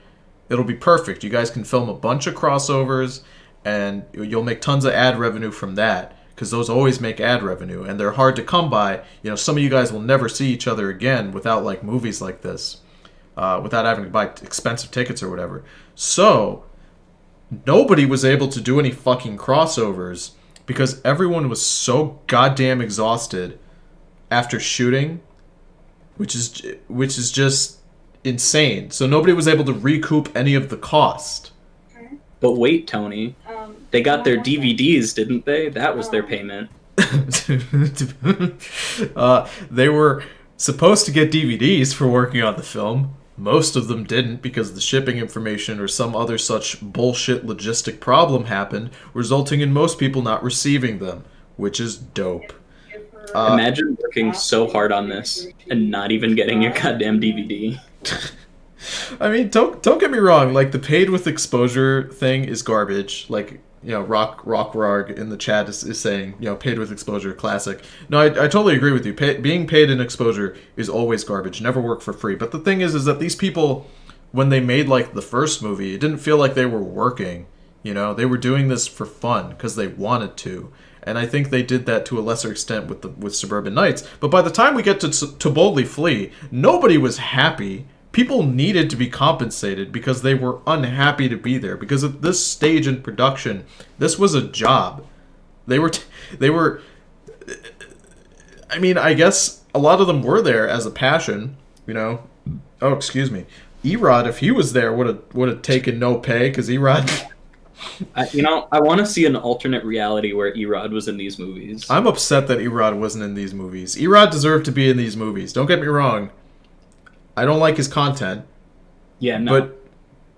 it'll be perfect. You guys can film a bunch of crossovers, and you'll make tons of ad revenue from that. Because those always make ad revenue, and they're hard to come by. You know, some of you guys will never see each other again without, like, movies like this. Without having to buy expensive tickets or whatever. So, nobody was able to do any fucking crossovers because everyone was so goddamn exhausted after shooting, which is just insane. So nobody was able to recoup any of the cost. But wait, Tony, they got their DVDs, didn't they? That was their payment. They were supposed to get DVDs for working on the film. Most of them didn't because the shipping information or some other such bullshit logistic problem happened, resulting in most people not receiving them, which is dope. Imagine working so hard on this and not even getting your goddamn DVD. I mean, don't get me wrong. Like, the paid with exposure thing is garbage. Like, you know, Rock Rarg in the chat is saying, you know, paid with exposure, classic. No, I totally agree with you. Being paid in exposure is always garbage. Never work for free. But the thing is that these people, when they made, like, the first movie, it didn't feel like they were working. You know, they were doing this for fun because they wanted to. And I think they did that to a lesser extent with Suburban Nights. But by the time we get to Boldly Flee, nobody was happy. People needed to be compensated because they were unhappy to be there. Because at this stage in production, this was a job. They were. I mean, I guess a lot of them were there as a passion. You know. Oh, excuse me. Erod, if he was there, would have taken no pay because Erod. I want to see an alternate reality where Erod was in these movies. I'm upset that Erod wasn't in these movies. Erod deserved to be in these movies. Don't get me wrong. I don't like his content. Yeah, no.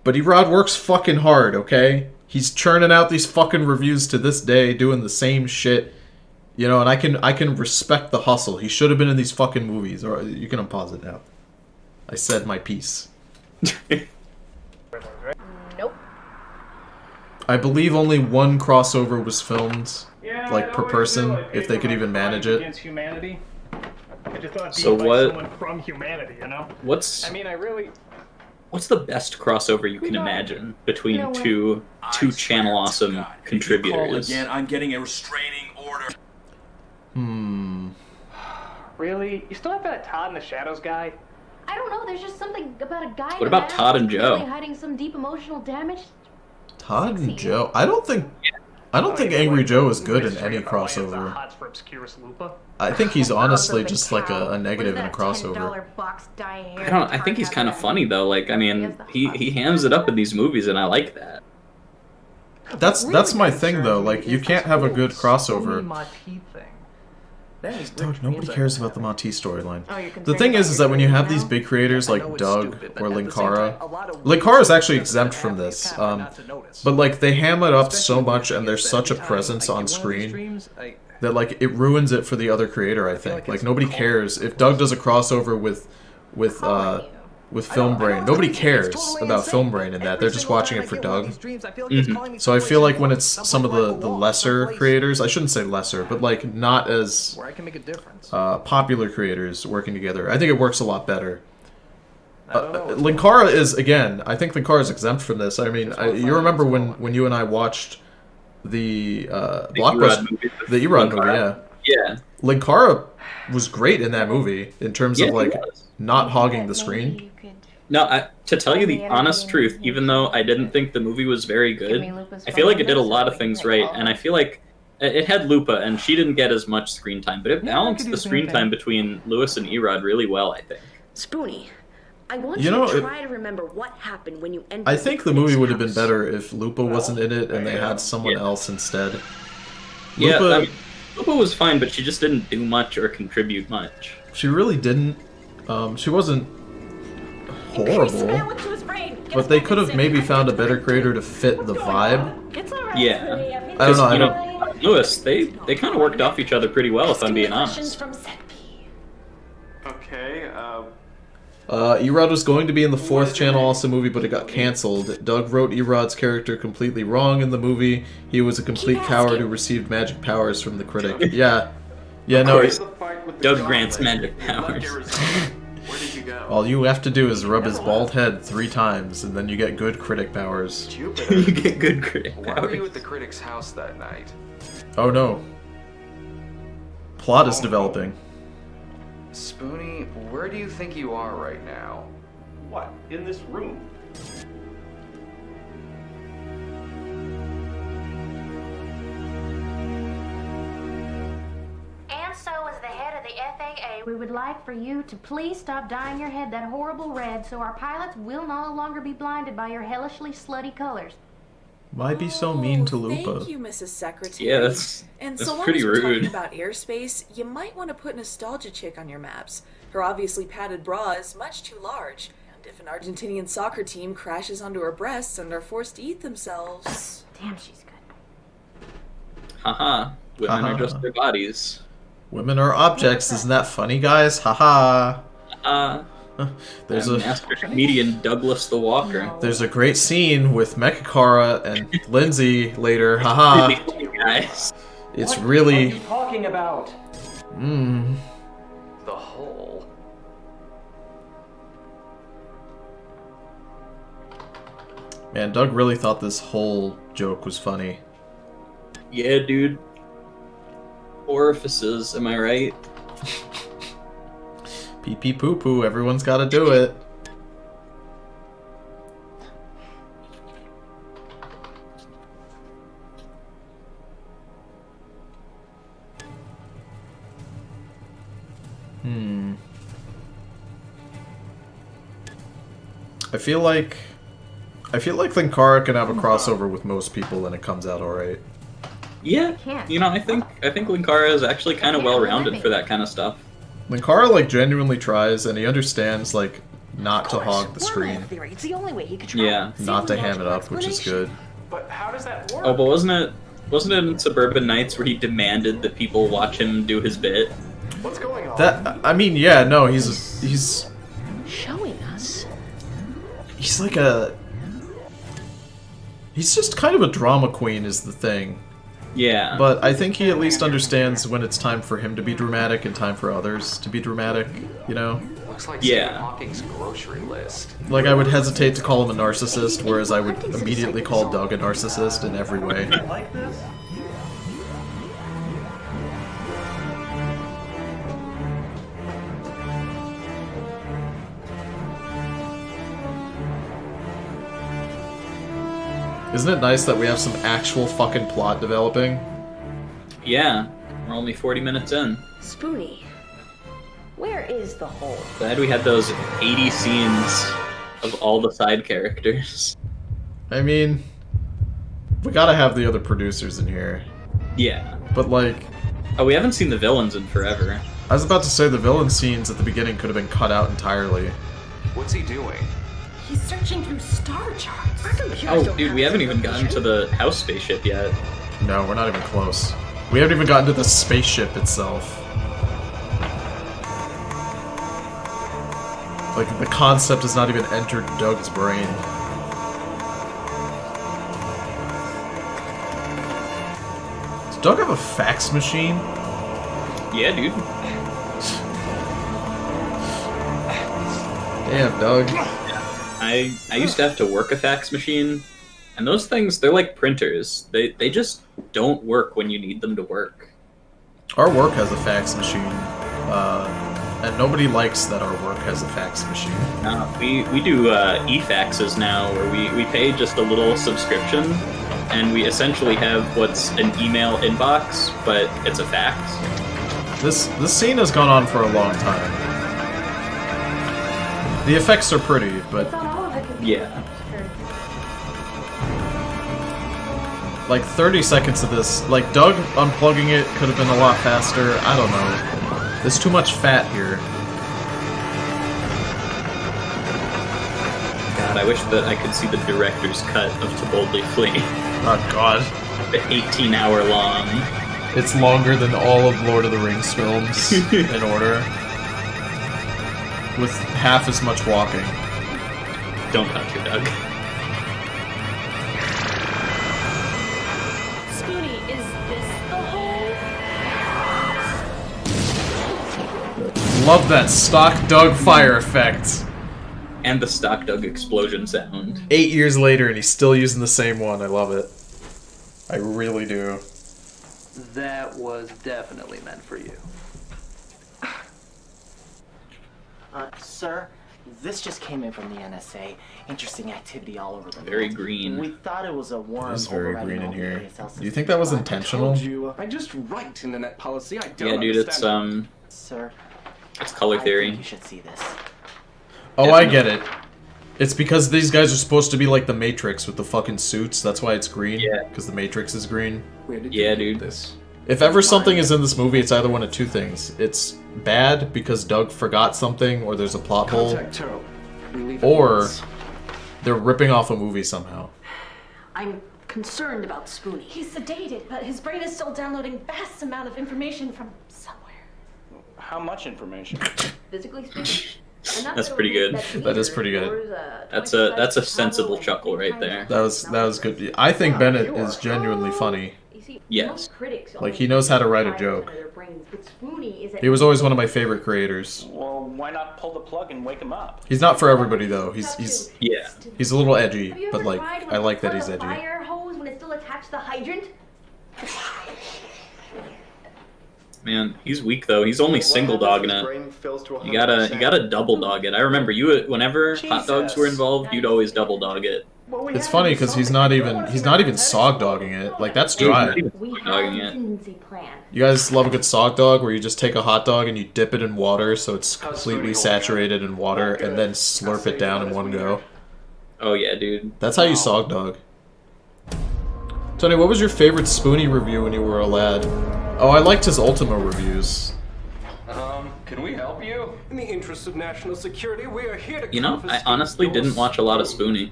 But Erod works fucking hard, okay? He's churning out these fucking reviews to this day, doing the same shit. You know, and I can respect the hustle. He should have been in these fucking movies. Or you can unpause it now. I said my piece. Nope. I believe only one crossover was filmed, like, per person, if they could even manage it. Against humanity. I just thought So being what? like someone from humanity, you know? What's the best crossover you can imagine between two Channel Awesome contributors? Again, I'm getting a restraining order. Really? You still have that Todd in the Shadows guy? I don't know. There's just something about a guy. What about Todd and Joe? Really hiding some deep emotional damage. Todd and Joe. I don't think Angry Joe is good in any crossover. I think he's honestly just like a negative in a crossover. I think he's kind of funny though. Like, I mean, he hams it up in these movies, and I like that. That's my thing though. Like, you can't have a good crossover. Doug, nobody cares about the Monty storyline. The thing is that when you have these big creators like Doug or Linkara is actually exempt from this. But like, they ham it up so much, and there's such a presence on screen that like it ruins it for the other creator. I think like nobody cares if Doug does a crossover with Film Brain. Nobody cares about Film Brain in that. They're just watching it for Doug. So I feel like when it's some of the lesser creators, I shouldn't say lesser, but like not as popular creators working together, I think it works a lot better. Linkara is, again, I think Linkara is exempt from this. I mean, you remember when you and I watched the Blockbuster, the Erod movie, yeah. Yeah. Linkara was great in that movie in terms of like not hogging the screen. No, to tell you the honest truth, even though I didn't think the movie was very good, I feel like it did a lot of things right, and I feel like it had Lupa, and she didn't get as much screen time, but it balanced the screen time between Lewis and Erod really well, I think. Spoony, I want you to try to remember what happened when you entered. I think the movie would have been better if Lupa wasn't in it and they had someone else instead. Yeah, I mean, Lupa was fine, but she just didn't do much or contribute much. She really didn't. She wasn't horrible, but they could have maybe found a better creator to fit the vibe. Yeah. I don't know. Lewis, they kind of worked off each other pretty well, if I'm being honest. Okay, Erod was going to be in the 4th Channel Awesome movie, but it got cancelled. Doug wrote Erod's character completely wrong in the movie. He was a complete coward who received magic powers from the critic. Yeah. Yeah, of no. course, Doug grants magic powers. Where did you go? All you have to do is rub his bald head 3 times, and then you get good critic powers. Jupiter. You get good critic Why were you powers. at the critic's house that night? Oh no. Plot is developing. Spoonie, where do you think you are right now? What? In this room? And so, as the head of the FAA, we would like for you to please stop dyeing your head that horrible red so our pilots will no longer be blinded by your hellishly slutty colors. Why be so mean to Lupa? Thank you, Mrs. Secretary. Yeah, that's so long pretty as we're rude. talking about airspace, you might want to put Nostalgia Chick on your maps. Her obviously padded bra is much too large. And if an Argentinian soccer team crashes onto her breasts and are forced to eat themselves... Damn, she's good. Haha. Women Haha. are just their bodies. Women are objects, isn't that funny, guys? Haha. There's I'm a master comedian Douglas the Walker. there's a great scene with Mechakara and Lindsay later. Haha. Guys. It's What really. are you talking about? The hole. Man, Doug really thought this whole joke was funny. Yeah, dude. Orifices, am I right? Pee pee poo poo, everyone's gotta do it. I feel like Linkara can have a crossover with most people and it comes out alright. Yeah, you know, I think Linkara is actually kind of well-rounded for that kind of stuff. Linkara like genuinely tries and he understands like not to hog the screen, Theory. It's the only way he could Yeah. not to ham it up, which is good. But how does that work? Oh, but wasn't it in Suburban Nights where he demanded that people watch him do his bit? What's going on? That I mean, yeah, no, he's showing us. he's like a he's just kind of a drama queen is the thing. Yeah. But I think he at least understands when it's time for him to be dramatic and time for others to be dramatic, you know? Looks like Yeah. Stephen Hawking's grocery list. Like, I would hesitate to call him a narcissist, whereas I would immediately call Doug a narcissist in every way. Like this? Isn't it nice that we have some actual fucking plot developing? Yeah, we're only 40 minutes in. Spoonie, where is the hole? Glad we had those 80 scenes of all the side characters. I mean, we gotta have the other producers in here. Yeah. But, like... Oh, we haven't seen the villains in forever. I was about to say the villain scenes at the beginning could have been cut out entirely. What's he doing? He's searching through star charts. Our computers Oh, don't dude, have we this haven't even gotten to information. the house spaceship yet. No, we're not even close. We haven't even gotten to the spaceship itself. Like, the concept has not even entered Doug's brain. Does Doug have a fax machine? Yeah, dude. Damn, Doug. I used to have to work a fax machine, and those things, they're like printers. They just don't work when you need them to work. Our work has a fax machine, and nobody likes that our work has a fax machine. We do e-faxes now, where we pay just a little subscription, and we essentially have what's an email inbox, but it's a fax. This scene has gone on for a long time. The effects are pretty, but Yeah. like 30 seconds of this, like Doug unplugging it could have been a lot faster. I don't know. There's too much fat here. God, I wish that I could see the director's cut of To Boldly Flee. Oh god. The 18-hour long. It's longer than all of Lord of the Rings films in order. With half as much walking. Don't touch it, Doug. Spoonie, is this the hole? love that stock Doug fire effect. And the stock Doug explosion sound. 8 years later, and he's still using the same one. I love it. I really do. That was definitely meant for you. Sir, this just came in from the NSA. Interesting activity all over the world. Very green. We thought it was a worm. It is very overriding green in all the here. ASL Do you think that was systems. intentional? I told you. I just write internet policy. I don't Yeah, dude, it's Sir, it's color I theory. think you should see this. Oh, I get it. It's because these guys are supposed to be like the Matrix with the fucking suits. That's why it's green. Yeah. Because the Matrix is green. Yeah, dude. If ever something is in this movie, it's either one of two things. It's bad because Doug forgot something, or there's a plot hole, Contact Turtle. We leave at or once. they're ripping off a movie somehow. I'm concerned about Spoonie. He's sedated, but his brain is still downloading vast amount of information from somewhere. How much information? Physically speaking. That's pretty good. That is pretty good. That's a sensible chuckle right there. That was good. I think Bennett is genuinely funny. Yes. Like, he knows how to write a joke. He was always one of my favorite creators. Well, why not pull the plug and wake him up? He's not for everybody though. He's yeah. He's a little edgy, Have you but ever like tried when I like you that he's plug a edgy. fire hose when it's still attached to the hydrant? Man, he's weak though. He's only single dogging it. You gotta double dog it. I remember you whenever hot dogs were involved, you'd always double dog it. It's funny because he's not even sog dogging it. Like, that's dry. Dogging it. You guys love a good sog dog where you just take a hot dog and you dip it in water so it's completely saturated in water and then slurp it down in one go. Oh yeah, dude. That's how you sog dog. Tony, what was your favorite Spoonie review when you were a lad? Oh, I liked his Ultima reviews. Can we help you? In the interest of national security, we are here to You know, I honestly didn't watch a lot of Spoonie.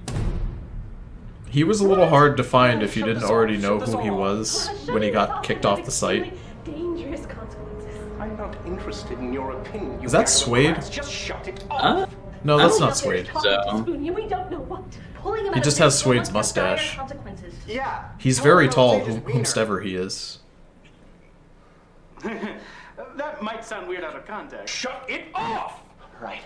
He was a little hard to find if you didn't already know who he was when he got kicked off the site. Dangerous consequences. I'm not interested in your opinion. Is that Suede? Just shut it off. No, that's not Suede. Spoonie, we don't know what. Pulling him He out just of has this Suede's will have dire mustache. consequences. Yeah. He's very tall, whomstever he is. That might sound weird out of context. Shut it off! Right.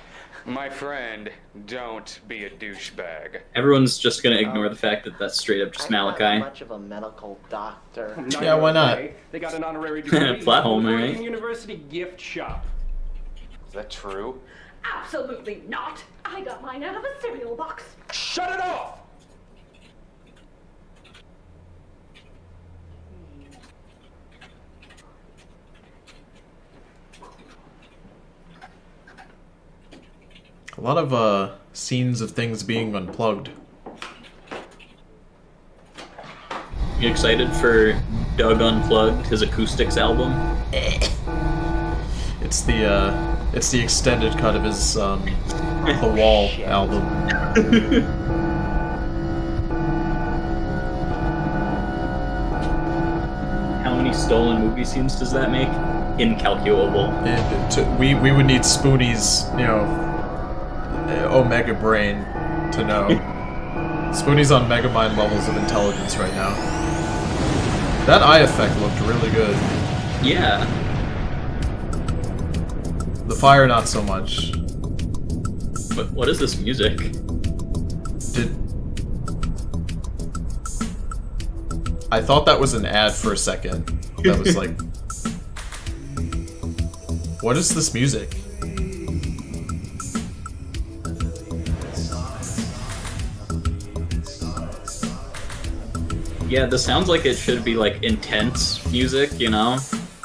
My friend, don't be a douchebag. Everyone's just gonna ignore the fact that that's straight up just I'm not Malachi. much of a medical doctor. Yeah, why not? They got an honorary degree. Flat home, from the right? Oregon University gift shop. Is that true? Absolutely not. I got mine out of a cereal box. Shut it off! A lot of scenes of things being unplugged. You excited for Doug Unplugged, his acoustics album? It's the extended cut of his The Wall album. How many stolen movie scenes does that make? Incalculable. We would need Spoonie's, Omega brain to know. Spoonie's on Megamind levels of intelligence right now. That eye effect looked really good. Yeah. The fire, not so much. But what is this music? I thought that was an ad for a second. That was like... What is this music? Yeah, this sounds like it should be like intense music, you know?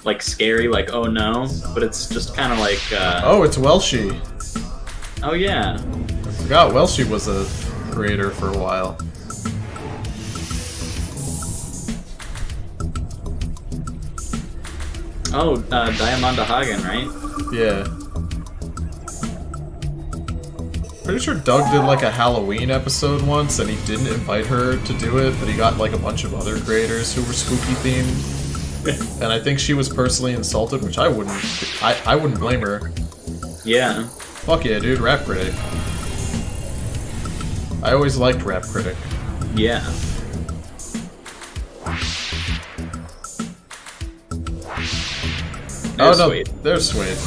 Like scary, like oh no. But it's just kind of like, Oh, it's Welshie. Oh yeah. I forgot Welshie was a creator for a while. Oh, Diamanda Hagen, right? Yeah. Pretty sure Doug did like a Halloween episode once, and he didn't invite her to do it, but he got like a bunch of other creators who were spooky themed. And I think she was personally insulted, which I wouldn't blame her. Yeah. Fuck yeah, dude, Rap Critic. I always liked Rap Critic. Yeah. Oh no, Suede. there's Suede.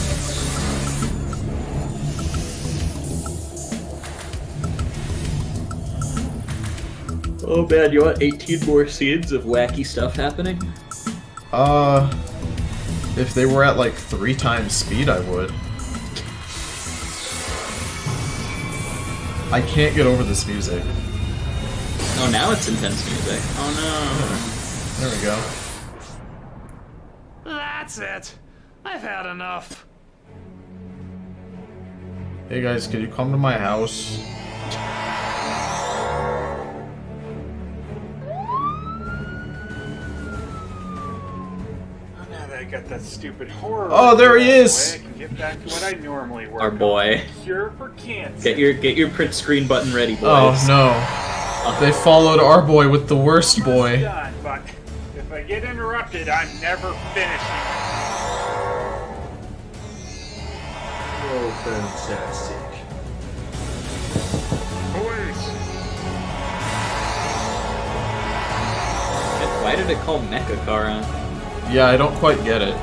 Oh man, you want 18 more scenes of wacky stuff happening? If they were at like 3 times speed, I would. I can't get over this music. Oh, now it's intense music. Oh no. There we go. That's it. I've had enough. Hey guys, can you come to my house? Now that I got that stupid horror. Oh, there he is! I can get back to what I normally work Our boy. on. Cure for cancer. Get your print screen button ready, boys. Oh no. They followed our boy with the worst boy. Done, but if I get interrupted, I'm never finishing. Oh, fantastic. Why did it call Mecha-Kara? Yeah, I don't quite get it.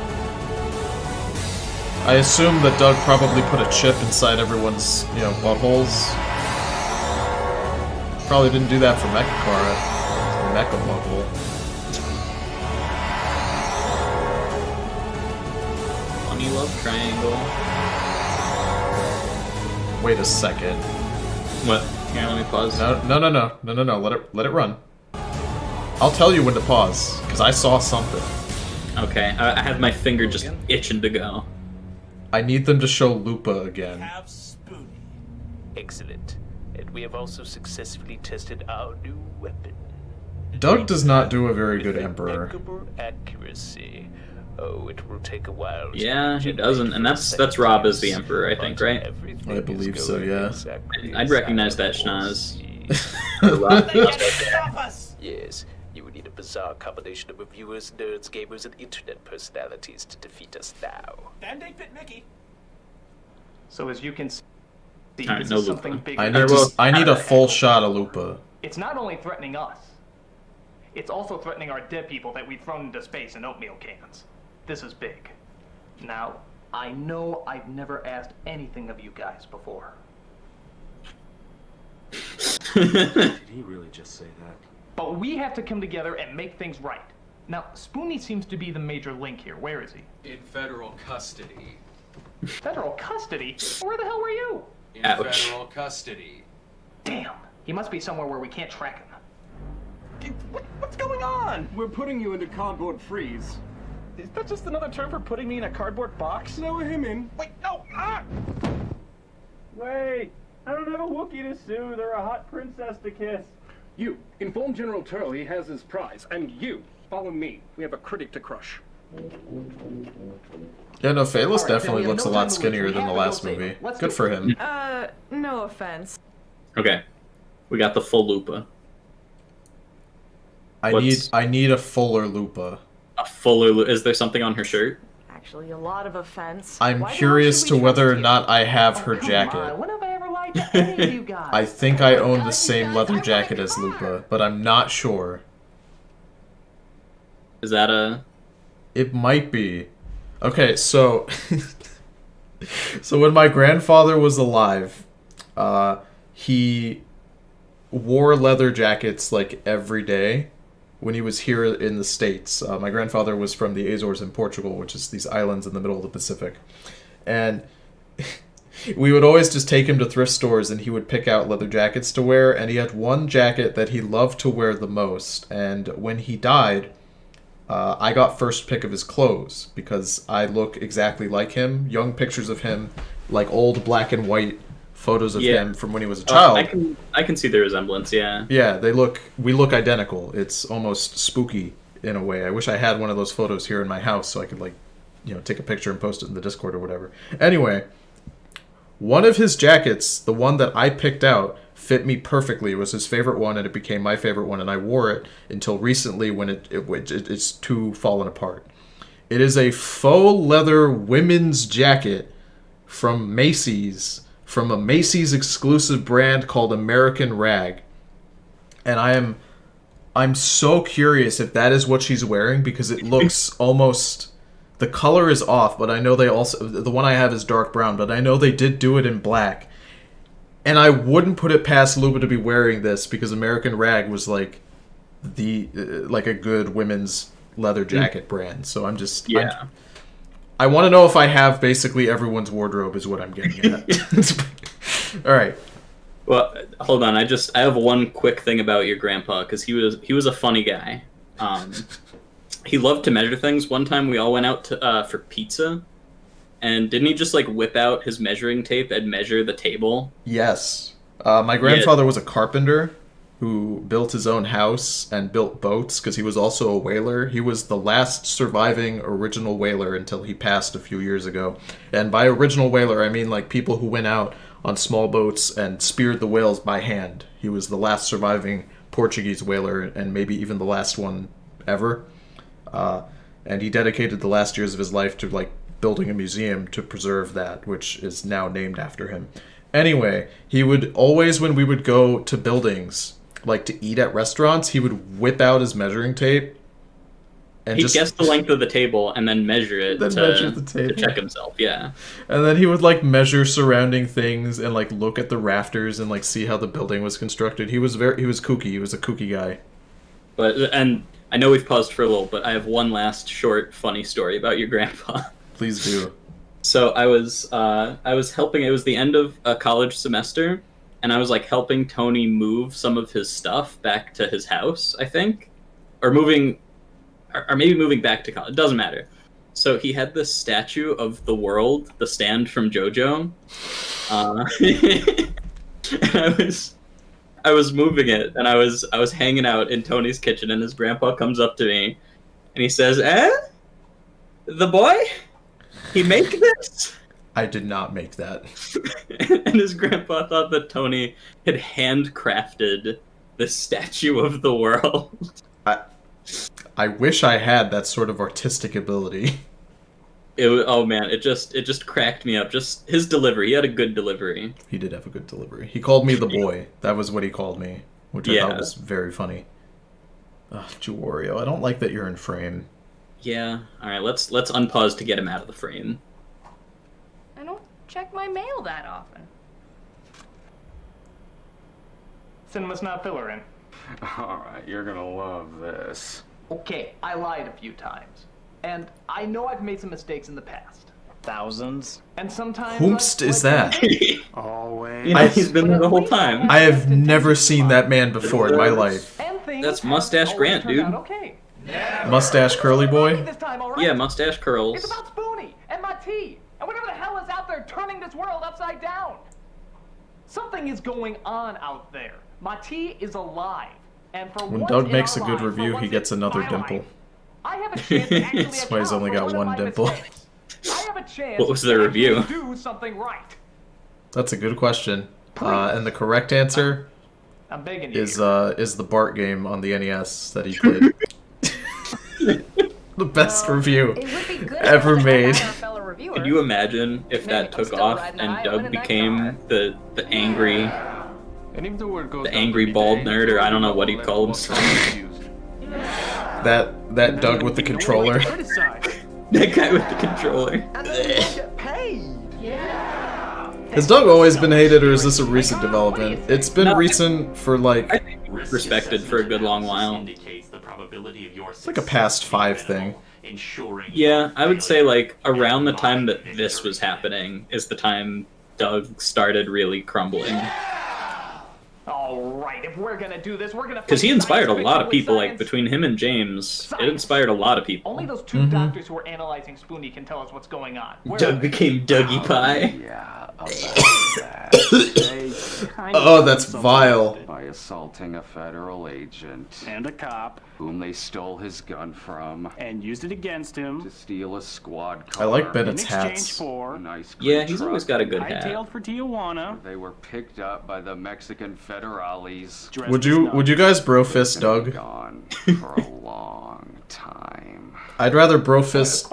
I assume that Doug probably put a chip inside everyone's, you know, buttholes. Probably didn't do that for Mecha-Kara. Mecha butthole. Funny love triangle. Wait a second. What? Here, let me pause. No. Let it run. I'll tell you when to pause, because I saw something. Okay, I have my finger just itching to go. I need them to show Lupa again. Excellent. And we have also successfully tested our new weapon. Doug does not do a very good Emperor. Impeccable accuracy. Oh, it will take a while. Yeah, he doesn't, and that's Rob as the Emperor, I think, right? I believe so, yeah. I'd recognize that schnoz. Yes, you would need a bizarre combination of reviewers, nerds, gamers, and internet personalities to defeat us now. Band-Aid fit Mickey. So as you can see, Alright, this no is Lupa. something bigger. I need a full shot of Lupa. It's not only threatening us, it's also threatening our dead people that we've thrown into space in oatmeal cans. This is big. Now, I know I've never asked anything of you guys before. Did he really just say that? But we have to come together and make things right. Now, Spoonie seems to be the major link here. Where is he? In federal custody. Federal custody? Where the hell were you? In federal custody. Damn. He must be somewhere where we can't track him. What's going on? We're putting you into cardboard freeze. Is that just another term for putting me in a cardboard box? Lower him in. Wait, no! Ah! Wait! I don't have a Wookiee to soothe or a hot princess to kiss. You, inform General Turtle he has his prize, and you, follow me. We have a critic to crush. Yeah, no, Phalos definitely looks a lot skinnier than the last movie. Good for him. No offense. Okay, we got the full Lupa. I need a fuller Lupa. A fuller Lupa? Is there something on her shirt? Actually, a lot of offense. I'm curious to whether or not I have her jacket. When have I ever lied to any of you guys? I think I own the same leather jacket as Lupa, but I'm not sure. Is that a... It might be. Okay, so... so when my grandfather was alive, he wore leather jackets, like, every day when he was here in the States. My grandfather was from the Azores in Portugal, which is these islands in the middle of the Pacific. And we would always just take him to thrift stores and he would pick out leather jackets to wear, and he had one jacket that he loved to wear the most. And when he died, I got first pick of his clothes because I look exactly like him. Young pictures of him, like old black and white photos of him from when he was a child. I can see the resemblance, yeah. Yeah, we look identical. It's almost spooky in a way. I wish I had one of those photos here in my house so I could, like, you know, take a picture and post it in the Discord or whatever. Anyway, one of his jackets, the one that I picked out, fit me perfectly. It was his favorite one, and it became my favorite one, and I wore it until recently when it's too fallen apart. It is a faux leather women's jacket from Macy's, from a Macy's exclusive brand called American Rag. And I'm so curious if that is what she's wearing, because it looks almost... The color is off, but I know they also... The one I have is dark brown, but I know they did do it in black. And I wouldn't put it past Luba to be wearing this because American Rag was like like a good women's leather jacket brand. So I'm just I want to know if I have basically everyone's wardrobe is what I'm getting at. All right. Well, hold on. I have one quick thing about your grandpa because he was a funny guy. He loved to measure things. One time we all went out to for pizza, and didn't he just like whip out his measuring tape and measure the table? Yes. My grandfather was a carpenter who built his own house and built boats because he was also a whaler. He was the last surviving original whaler until he passed a few years ago. And by original whaler, I mean like people who went out on small boats and speared the whales by hand. He was the last surviving Portuguese whaler and maybe even the last one ever. And he dedicated the last years of his life to like building a museum to preserve that, which is now named after him. Anyway, he would always, when we would go to buildings, like to eat at restaurants, he would whip out his measuring tape and He'd guess the length of the table and then measure it to check himself, yeah. And then he would like measure surrounding things and like look at the rafters and like see how the building was constructed. He was kooky. He was a kooky guy. And I know we've paused for a little, but I have one last short funny story about your grandpa. Please do. So I was helping. It was the end of a college semester, and I was like helping Tony move some of his stuff back to his house, I think, or maybe moving back to college. It doesn't matter. So he had this statue of the world, the stand from JoJo, and I was moving it, and I was hanging out in Tony's kitchen, and his grandpa comes up to me, and he says, the boy? He make this? I did not make that. And his grandpa thought that Tony had handcrafted the statue of the world. I wish I had that sort of artistic ability. Oh man, it just cracked me up. Just his delivery. He had a good delivery. He did have a good delivery. He called me the boy. That was what he called me, which I thought was very funny. Ugh, Wario, I don't like that you're in frame. Yeah. All right. Let's unpause to get him out of the frame. I don't check my mail that often. Cinema's not filler in. Alright, you're gonna love this. Okay, I lied a few times. And I know I've made some mistakes in the past. Thousands. And sometimes... Whomst is that? Always. You know, he's been there the whole time. I have never seen that man before in my life. That's Mustache Grant, dude. Okay. Mustache curly boy? Yeah, mustache curls. It's about Spoonie and my tea and whatever the hell is out there turning this world upside down. Something is going on out there. My tea is alive. And for when Doug makes a good review, he gets another dimple. I have a chance to actually That's why he's only got one dimple. I have a chance what was the review? to do something right. That's a good question. And the correct answer I'm begging you. is the Bart game on the NES that he played. The best review ever made. Could you imagine if that took off and Doug became the angry bald nerd, or I don't know what he'd call himself. That Doug with the controller. That guy with the controller. Has Doug always been hated, or is this a recent development? It's been recent for like... I think respected for a good long while. It's like a past 5 thing. Yeah, I would say like around the time that this was happening is the time Doug started really crumbling. Alright, if we're gonna do this, we're gonna... Because he inspired a lot of people, like between him and James, it inspired a lot of people. Only those 2 doctors who are analyzing Spoonie can tell us what's going on. Doug became Dougie Pie. Yeah, about that. Oh, that's vile. By assaulting a federal agent. And a cop. Whom they stole his gun from. And used it against him. To steal a squad car. I like Bennett's in exchange hats. For nice yeah, he's always got a good hat. Hightailed for Tijuana. They were picked up by the Mexican federales. Would you guys bro fist Doug? Gone for a long time. I'd rather bro fist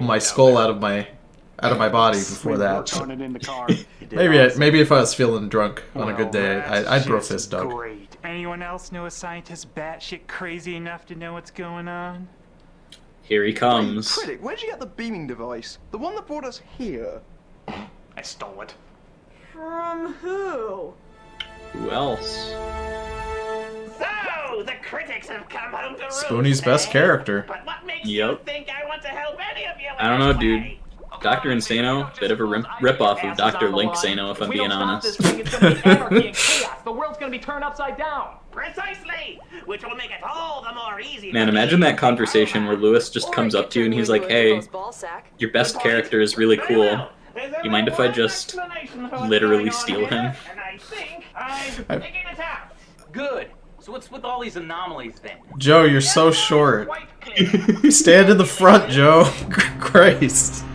my skull out of my body before that. Maybe if I was feeling drunk on a good day, I'd bro fist Doug. Great. Anyone else know a scientist batshit crazy enough to know what's going on? Here he comes. Critic, where'd you get the beaming device? The one that brought us here? I stole it. From who? Who else? So, the critics have come home to roost, Spoonie's best character. But what makes Yep. you think I want to help any of you? I don't know, dude. Dr. Insano, bit of a ripoff of Dr. Link Sano, if I'm being honest. It's gonna be anarchy and chaos. The world's gonna be turned upside down. Precisely, which will make it all the more easy. Man, imagine that conversation where Lewis just comes up to you and he's like, "Hey, your best character is really cool. You mind if I just literally steal him?" And I think I'm figuring it out. Good. So what's with all these anomalies then? Joe, you're so short. Stand in the front, Joe. Christ.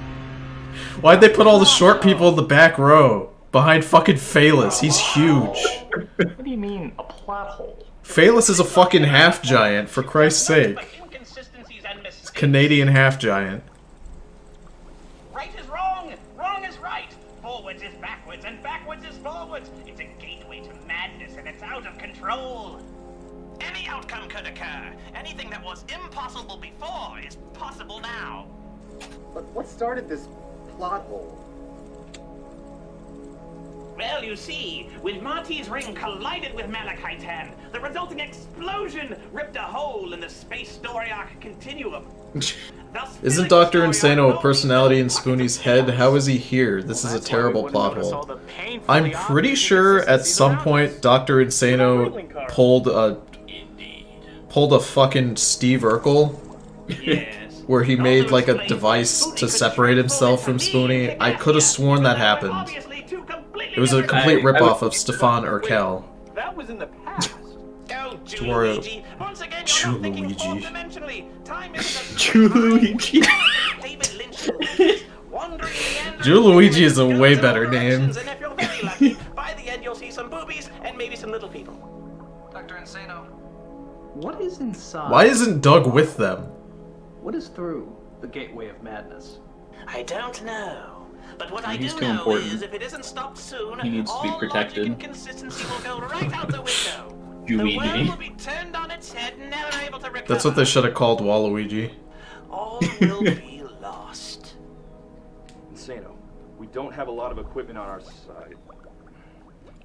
Why'd they put all the short people in the back row? Behind fucking Phalus. He's huge. What do you mean, a plot hole? Phalus is a fucking half giant, for Christ's sake. It's Canadian half giant. Right is wrong, wrong is right. Forwards is backwards, and backwards is forwards. It's a gateway to madness, and it's out of control. Any outcome could occur. Anything that was impossible before is possible now. But what started this plot hole? Well, you see, when Marty's ring collided with Malachite 10, the resulting explosion ripped a hole in the space story arc continuum. Isn't Dr. Insano a personality in Spoonie's head? How is he here? This is a terrible plot hole. I'm pretty sure at some point Dr. Insano pulled a fucking Steve Urkel. Where he made like a device to separate himself from Spoonie. I could have sworn that happened. It was a complete ripoff of Stefan Urkel. That was in the past. Oh, Luigi. Once again, Luigi. Luigi. Luigi is a way better name. And if you're very lucky, by the end you'll see some boobies and maybe some little people. Dr. Insano. What is inside? Why isn't Doug with them? What is through the gateway of madness? I don't know. But what I He's do too know important. is if it isn't stopped soon, He needs to be all protected. logic and consistency will go right out the window. Luigi. The world will be turned on its head, never able to recover. That's what they should have called Waluigi. All will be lost. Insano, we don't have a lot of equipment on our side.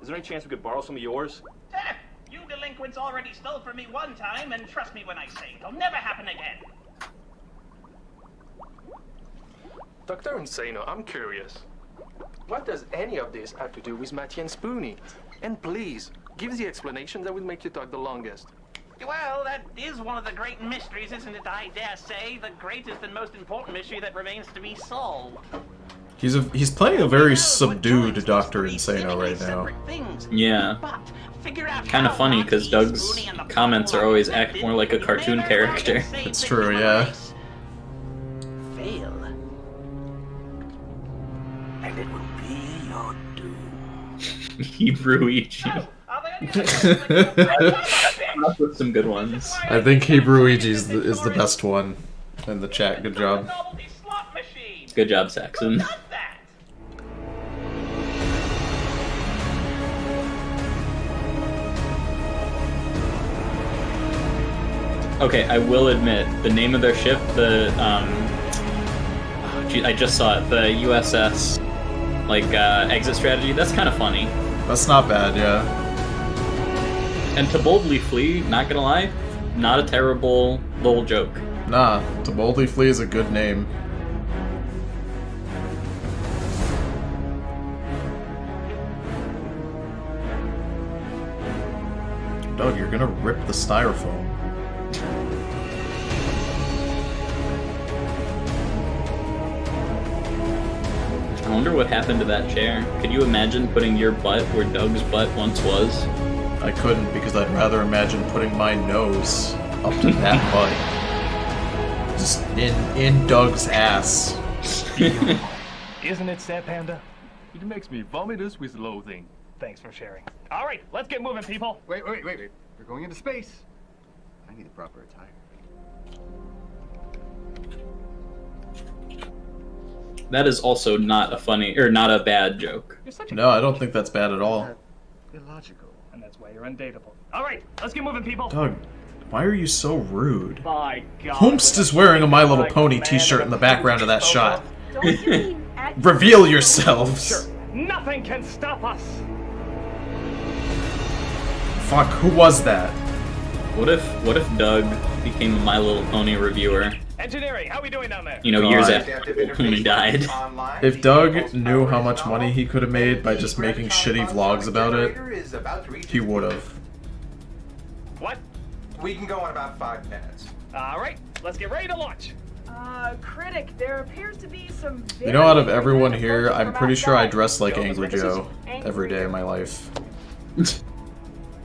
Is there any chance we could borrow some of yours? You delinquents already stole from me one time, and trust me when I say it'll never happen again. Dr. Insano, I'm curious. What does any of this have to do with Matty and Spoonie? And please, give the explanation that will make you talk the longest. Well, that is one of the great mysteries, isn't it? I dare say the greatest and most important mystery that remains to be solved. He's playing a very subdued Dr. Insano right now. Yeah. Kind of funny because Doug's comments are always act more like a cartoon character. It's true, yeah. Fail. And it will be your doom. Hebrew-ichi. With some good ones. I think Hebrew-ichi is the best one in the chat. Good job. Good job, Saxon. Okay, I will admit, the name of their ship, I just saw it, the USS, exit strategy, that's kind of funny. That's not bad, yeah. And To Boldly Flee, not gonna lie, not a terrible little joke. Nah, To Boldly Flee is a good name. Doug, you're gonna rip the styrofoam. I wonder what happened to that chair. Could you imagine putting your butt where Doug's butt once was? I couldn't because I'd rather imagine putting my nose up to that butt. Just in Doug's ass. Isn't it, Sad Panda? It makes me vomitous with loathing. Thanks for sharing. All right, let's get moving, people. Wait. We're going into space. I need a proper attire. That is also not a funny, or not a bad joke. No, I don't think that's bad at all. Illogical. And that's why you're undateable. All right, let's get moving, people. Doug, why are you so rude? My God. Homst is wearing a My Little Pony t-shirt in the background of that shot. Reveal yourselves! Nothing Nothing can stop us. Fuck, who was that? What if Doug became a My Little Pony reviewer? Engineering, how we doing down there? You know, years after Pony died. If Doug knew how much money he could have made by just making shitty vlogs about it, he would have. What? We can go in about 5 minutes. All right, let's get ready to launch. Critic, there appears to be some. You know, out of everyone here, I'm pretty sure I dress like Angry Joe every day of my life.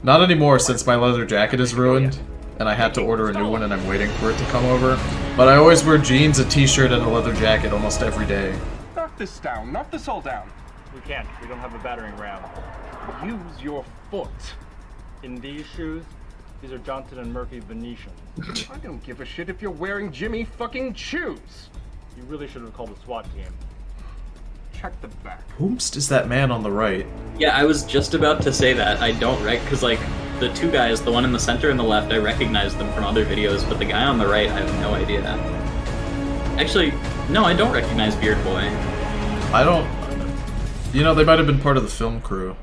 Not anymore, since my leather jacket is ruined, and I had to order a new one and I'm waiting for it to come over. But I always wear jeans, a t-shirt, and a leather jacket almost every day. Knock this down. Knock this all down. We can't. We don't have a battering ram. Use your foot. In these shoes, these are Johnson and Murphy Venetian. I don't give a shit if you're wearing Jimmy fucking shoes. You really should have called the SWAT team. Check the back. Whomst is that man on the right? Yeah, I was just about to say that. I don't because like the two guys, the one in the center and the left, I recognize them from other videos, but the guy on the right, I have no idea. Actually, no, I don't recognize Beard Boy. I don't. You know, they might have been part of the film crew.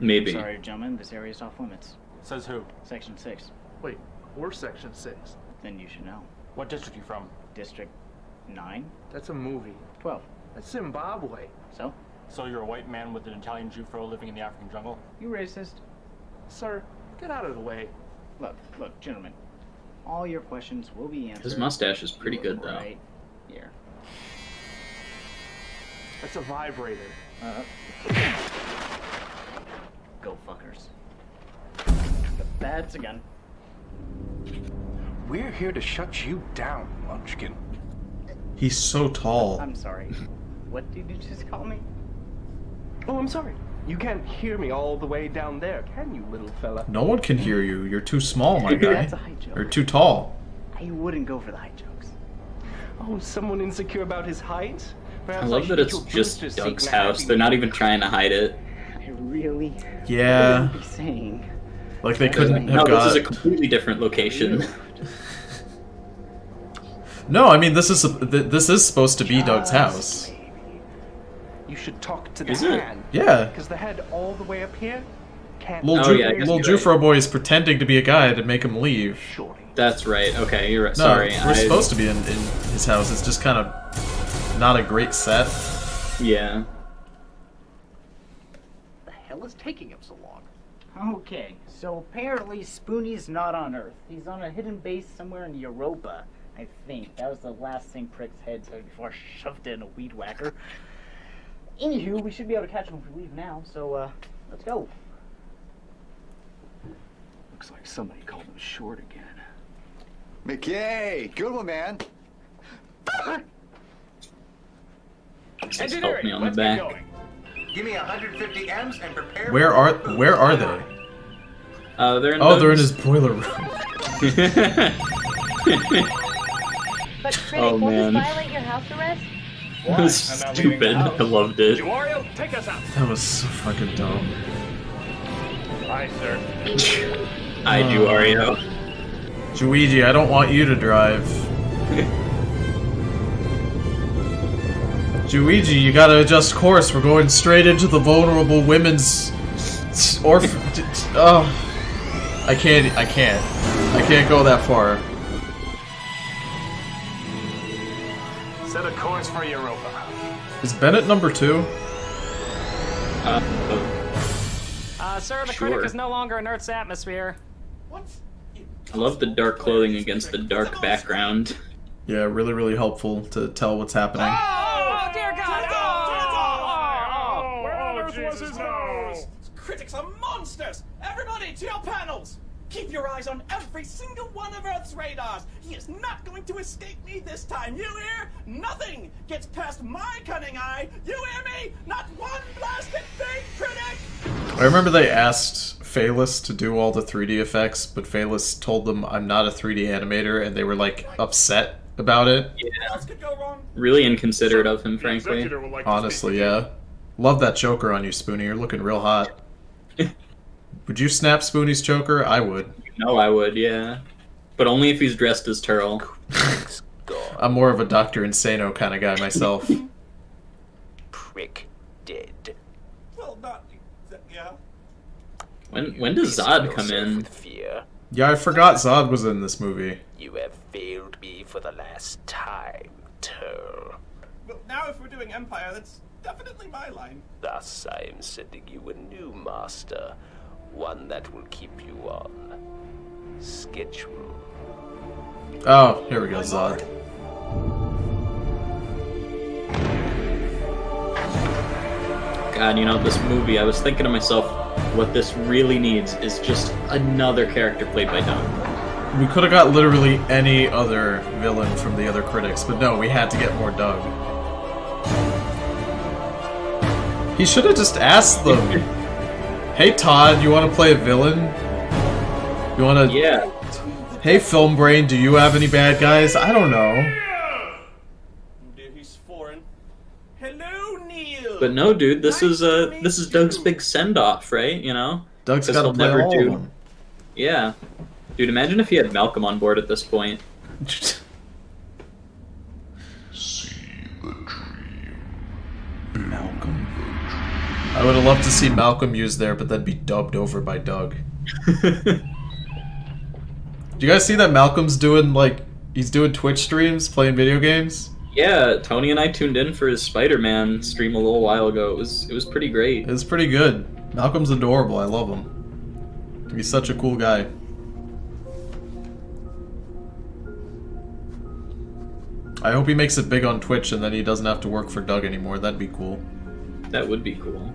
Maybe. Sorry, gentlemen, this area is off limits. Says who? Section 6. Wait, we're Section 6. Then you should know. What district you from? District 9? That's a movie. 12. That's Zimbabwe. So? So you're a white man with an Italian Jew fro living in the African jungle? You racist? Sir, get out of the way. Look, gentlemen. All your questions will be answered. His mustache is pretty good, though. Right here. That's a vibrator. Go fuckers. The bad's again. We're here to shut you down, Munchkin. He's so tall. I'm sorry. What did you just call me? Oh, I'm sorry. You can't hear me all the way down there, can you, little fella? No one can hear you. You're too small, my guy. That's a high joke. You're too tall. I wouldn't go for the high jokes. Oh, someone insecure about his height? I love that it's just Doug's house. They're not even trying to hide it. I really Yeah. wouldn't be saying. Like they couldn't have No, got. this is a completely different location. No, I mean this is supposed to be Doug's house. You should talk to the Is it? hand. Yeah. Because the head all the way up here can't. Little Jufro boy is pretending to be a guy to make him leave. That's right. Okay, you're right. No, Sorry. we're supposed to be in his house. It's just kind of not a great set. Yeah. The hell is taking him so long? Okay, so apparently Spoonie's not on Earth. He's on a hidden base somewhere in Europa, I think. That was the last thing Prick's head said before I shoved it in a weed whacker. Anywho, we should be able to catch him if we leave now, so let's go. Looks like somebody called him short again. McKay, good one, man. Just help me on the back. Give me 150 M's and prepare. Where are they? They're in. They're in his boiler room. But Critic, Oh, won't man. this violate your house arrest? That was stupid. I loved it. Wario, take us out. That was so fucking dumb. Hi, sir. I do, Ario. Luigi, I don't want you to drive. Luigi, you gotta adjust course. We're going straight into the vulnerable women's orphan. Oh, I can't go that far. Set a course for Europa. Is Bennett number 2? Sir, the Sure. critic is no longer in Earth's atmosphere. I love the dark clothing against the dark background. Yeah, really, really helpful to tell what's happening. Oh, dear God! Where on earth was his nose? Critics are monsters! Everybody to your panels! Keep your eyes on every single one of Earth's radars! He is not going to escape me this time, you hear? Nothing gets past my cunning eye! You hear me? Not one blasted thing, critic! I remember they asked Phaelus to do all the 3D effects, but Phaelus told them, I'm not a 3D animator, and they were, like, upset about it. Yeah. Really inconsiderate of him, frankly. Honestly, yeah. Love that choker on you, Spoonie. You're looking real hot. Would you snap Spoonie's choker? I would. No, I would, yeah. But only if he's dressed as Turl. I'm more of a Dr. Insano kind of guy myself. Prick dead. Well, not yeah. When does Zod come in? With fear. Yeah, I forgot Zod was in this movie. You have failed me for the last time, Tur. Well, now if we're doing Empire, that's definitely my line. Thus, I am sending you a new master, one that will keep you on schedule. Oh, here we go, Zod. God, you know, this movie, I was thinking to myself, what this really needs is just another character played by Doug. We could have got literally any other villain from the other critics, but no, we had to get more Doug. He should have just asked them, hey Todd, you want to play a villain? You want to... Yeah. Hey Film Brain, do you have any bad guys? I don't know. He's foreign. Hello, Neil. But no, dude, this is Doug's big send-off, right? You know? Doug's 'Cause got to he'll play never all do- of them. Yeah. Dude, imagine if he had Malcolm on board at this point. Malcolm. I would have loved to see Malcolm used there, but then be dubbed over by Doug. Do you guys see that Malcolm's doing, like, he's doing Twitch streams, playing video games? Yeah, Tony and I tuned in for his Spider-Man stream a little while ago. It was pretty great. It was pretty good. Malcolm's adorable, I love him. He's such a cool guy. I hope he makes it big on Twitch and then he doesn't have to work for Doug anymore. That'd be cool. That would be cool.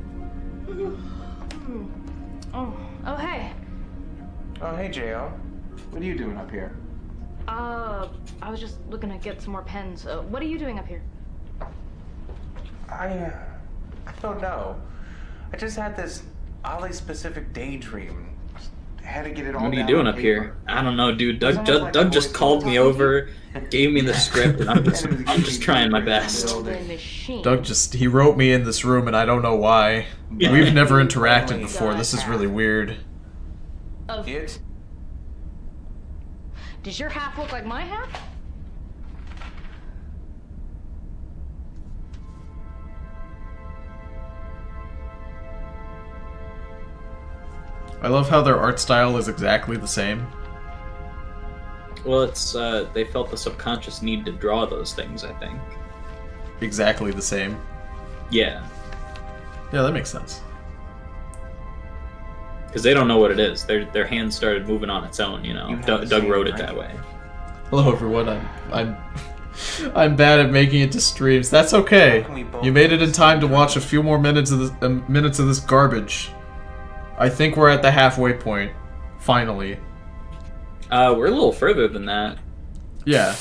Oh, hey. Oh, hey, J.O. What are you doing up here? I was just looking to get some more pens. What are you doing up here? I don't know. I just had this oddly specific daydream. I had to get it all What are you down doing on up here? paper. I don't know, dude. Doesn't Doug look like Doug a just voice called me talking. over, gave me the script, and I'm just trying my best. Doug he wrote me in this room and I don't know why. Yeah. We've never interacted before. This is really weird. Kids? Does your half look like my half? I love how their art style is exactly the same. Well, it's they felt the subconscious need to draw those things, I think. Exactly the same. Yeah. Yeah, that makes sense. Because they don't know what it is. Their hands started moving on its own, you know. Doug wrote it that way. Hello everyone, I'm bad at making it to streams. That's okay. You made it in time to watch a few more minutes of this garbage. I think we're at the halfway point. Finally. We're a little further than that. Yeah.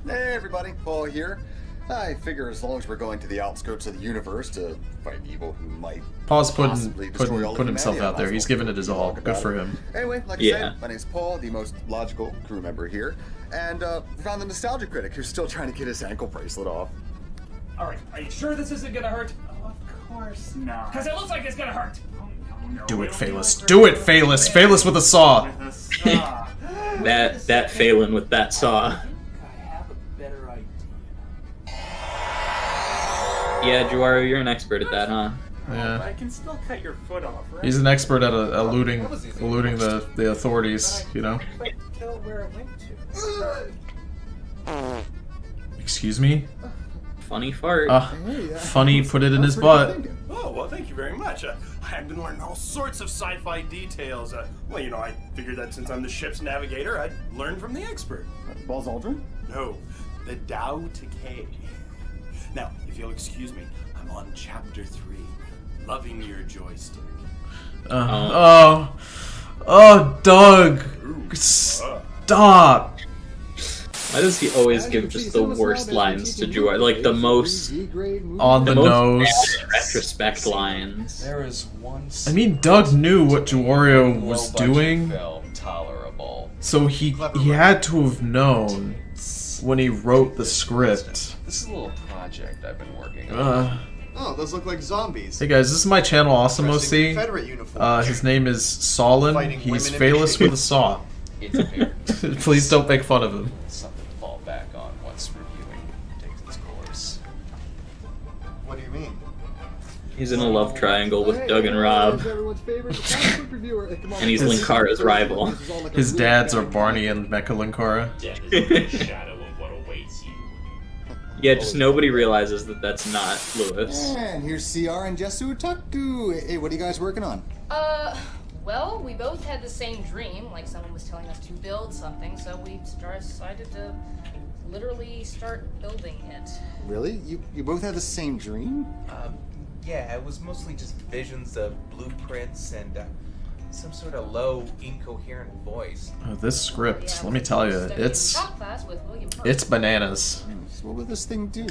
Hey everybody, Paul here. I figure as long as we're going to the outskirts of the universe to fight evil who might Paul's possibly destroy all putting of himself humanity, out there. He's giving it his all. Good for him. Anyway, like I said, my name's Paul, the most logical crew member here, and found the nostalgia critic who's still trying to get his ankle bracelet off. Alright, are you sure this isn't gonna hurt? Oh, of course not. Because it looks like it's gonna hurt. Do it, Phalus. Do it, Phalus. Phalus with a saw. that Phelan with that saw. Yeah, Juaro, you're an expert at that, huh? Yeah. I can still cut your foot off, right? He's an expert at eluding the authorities, you know? Tell where it went to. Excuse me? Funny fart. Funny put it in his butt. Oh, well, thank you very much. I've been learning all sorts of sci-fi details. Well, you know, I figured that since I'm the ship's navigator, I'd learn from the expert. Buzz Aldrin? No, the Tao Decay. Now, if you'll excuse me, I'm on chapter 3, loving your joystick. Doug! Stop! Why does he always give just the worst lines to Juaro? Like the most on the nose retrospect lines. There is one. I mean, Doug knew what Juaro was doing, Tolerable. so he had to have known when he wrote the script. This is a little project I've been working on. Oh, those look like zombies. Hey guys, this is my channel, Awesomosy. Confederate uniforms. His name is Solon. Fighting He's women in Phalus with a saw. It's fair. Please don't make fun of him. Something to fall back on once reviewing takes its course. What do you mean? He's in a love triangle with Doug and Rob. And he's Linkara's rival. His dads are Barney and Mecha Linkara. Yeah, just nobody realizes that that's not Lewis. And here's CR and Jesu Taku. Hey, what are you guys working on? Well, we both had the same dream, like someone was telling us to build something, so we decided to literally start building it. Really? You both had the same dream? Yeah, it was mostly just visions of blueprints and some sort of low, incoherent voice. Oh, this script, let me tell you, it's bananas. So what will this thing do?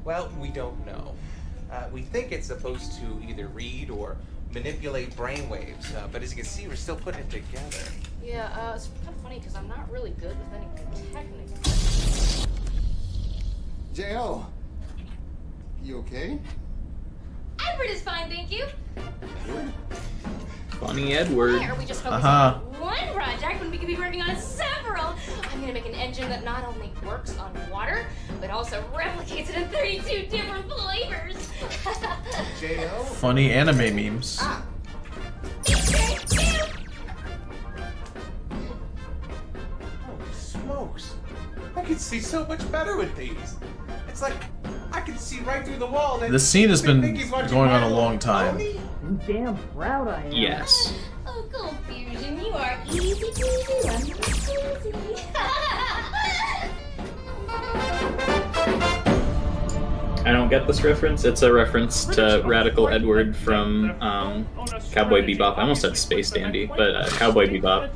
Well, we don't know. We think it's supposed to either read or manipulate brainwaves, but as you can see, we're still putting it together. Yeah, it's kind of funny because I'm not really good with any techniques. J.O., you okay? Edward is fine, thank you. Funny Edward. Why are we just focusing on one project when we could be working on several? I'm gonna make an engine that not only works on water, but also replicates it in 32 different flavors. J.O.? Funny anime memes. Oh, smokes. I can see so much better with these. It's like I can see right through the wall. And This scene has been think he's watching going on a My long time. I'm damn proud I am. Yes. Oh, Confusion, you are easy peasy lemon squeezy. I don't get this reference. It's a reference to Radical Edward from Cowboy Bebop. I almost said Space Dandy, but Cowboy Bebop,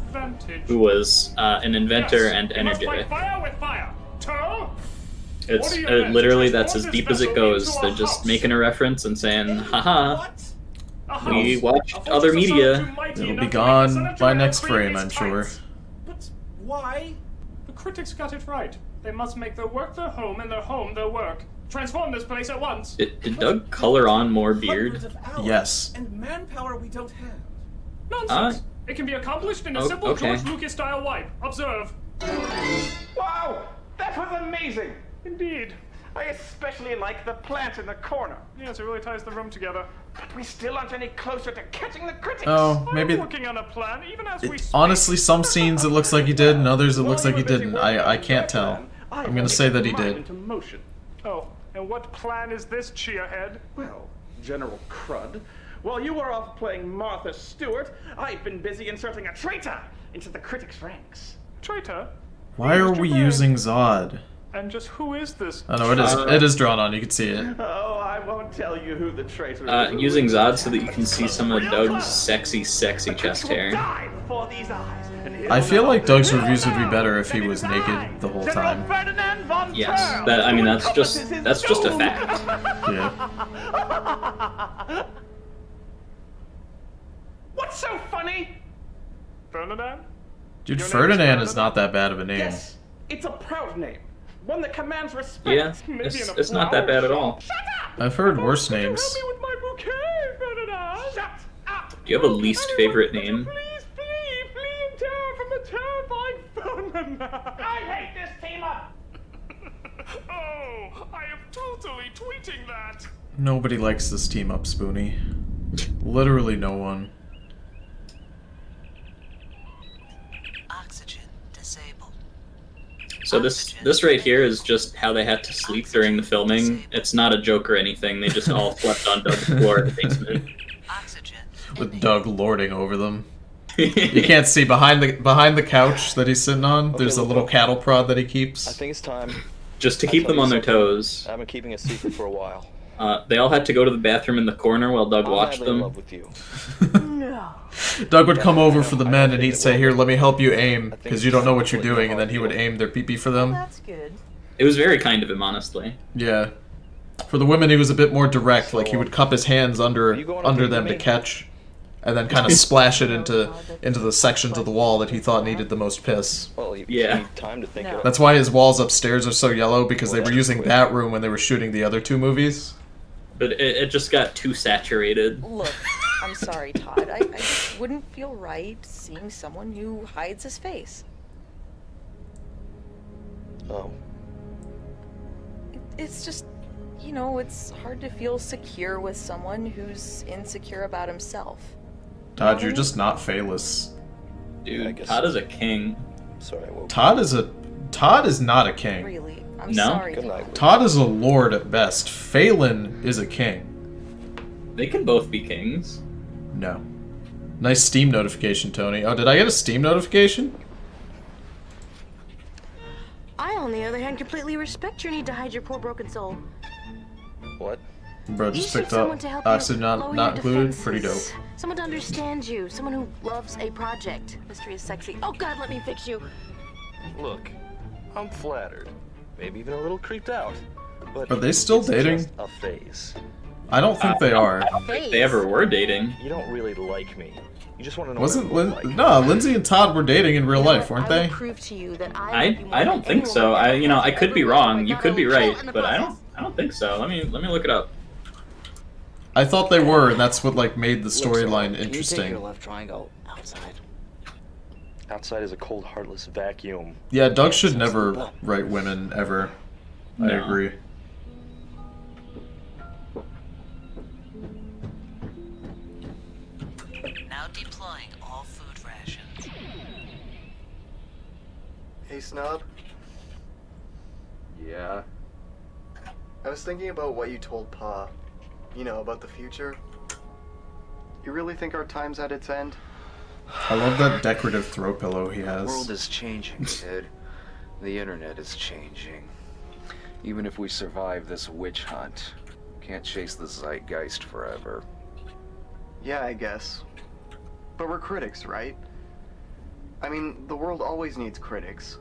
who was an inventor and energetic. It's literally, that's as deep as it goes. They're just making a reference and saying, haha, we watched other media. It'll be gone by next frame, I'm sure. But why? The critics got it right. They must make their work their home and their home their work. Transform this place at once. Did Doug color on more beard? Yes. And manpower we don't have. Nonsense. It can be accomplished in a simple okay. George Lucas style wipe. Observe. Wow! That was amazing! Indeed. I especially like the plant in the corner. Yes, it really ties the room together. But we still aren't any closer to catching the critics. Oh, maybe. I'm working on a plan, even as we speak. Honestly, some scenes it looks like he did, and others it looks like he didn't. I can't tell. I'm gonna say that he did. Oh, and what plan is this, Cheerhead? Well, General Crud, while you were off playing Martha Stewart, I've been busy inserting a traitor into the critics' ranks. Traitor? Why are we using Zod? And just who is this? Oh no, it is drawn on. You can see it. Oh, I won't tell you who the traitor is. Using Zod so that you can see some of Doug's sexy, sexy chest hair. I feel like Doug's reviews would be better if he was naked the whole time. Yes, I mean that's just a fact. Yeah. What's so funny? Ferdinand? Dude, Ferdinand is not that bad of a name. Yes, it's a proud name. One that commands respect. Yeah, it's not that bad at all. I've heard worse names. With my bouquet, Ferdinand. Shut up. Do you have a least favorite name? Please flee in terror from the terrifying Ferdinand. I hate this team up. Oh, I am totally tweeting that. Nobody likes this team up, Spoonie. Literally no one. Oxygen disabled. So this right here is just how they had to sleep during the filming. It's not a joke or anything. They just all slept on Doug's floor in the basement. With Doug lording over them. You can't see behind the couch that he's sitting on. There's a little cattle prod that he keeps. I think it's time. Just to keep them on their toes. I've been keeping a secret for a while. They all had to go to the bathroom in the corner while Doug watched I'm in them. love with you. Doug would come over for the men and he'd say, "Here, let me help you aim, because you don't know what you're doing," and then he would aim their pee-pee for them. That's good. It was very kind of him, honestly. Yeah. For the women, he was a bit more direct. Like he would cup his hands under them to catch, and then kind of splash it into the sections of the wall that he thought needed the most piss. Well, you need time to think it That's why his walls upstairs are so yellow, because they were using that room when they were shooting the other two movies. But it just got too saturated. Look, I'm sorry, Todd. I just wouldn't feel right seeing someone who hides his face. Oh. It's just, you know, it's hard to feel secure with someone who's insecure about himself. Todd, you're just not Phalus. Dude, Todd is a king. Sorry, I woke Todd is not a king. Really? I'm No? sorry. Good night. Todd is a lord at best. Phelan is a king. They can both be kings. No. Nice Steam notification, Tony. Oh, did I get a Steam notification? I, on the other hand, completely respect your need to hide your poor broken soul. What? Bro, just You picked seek someone to up. help you Oxygen lower not your included. Pretty dope. defenses. Someone to understand you. Someone who loves a project. Mystery is sexy. Oh God, let me fix you. Look, I'm flattered. Maybe even a little creeped out. But Are they still it's dating? just a phase. I don't think they are. I don't think they ever were dating. You don't really like me. You just want to know Wasn't what I look like. No, Lindsay and Todd were dating in real life, weren't they? Prove to you that I I don't think so. I could be wrong. You could be right, but I don't think so. Let me look it up. I thought they were, and that's what like made the storyline Can you take interesting. your left triangle outside? Outside is a cold, heartless vacuum. Yeah, Doug should never write women ever. I No. agree. Now deploying all food rations. Hey, Snub. Yeah. I was thinking about what you told Pa. You know, about the future. You really think our time's at its end? I love that decorative throw pillow he The has. world is changing, kid. The internet is changing. Even if we survive this witch hunt, can't chase the zeitgeist forever. Yeah, I guess. But we're critics, right? I mean, the world always needs critics.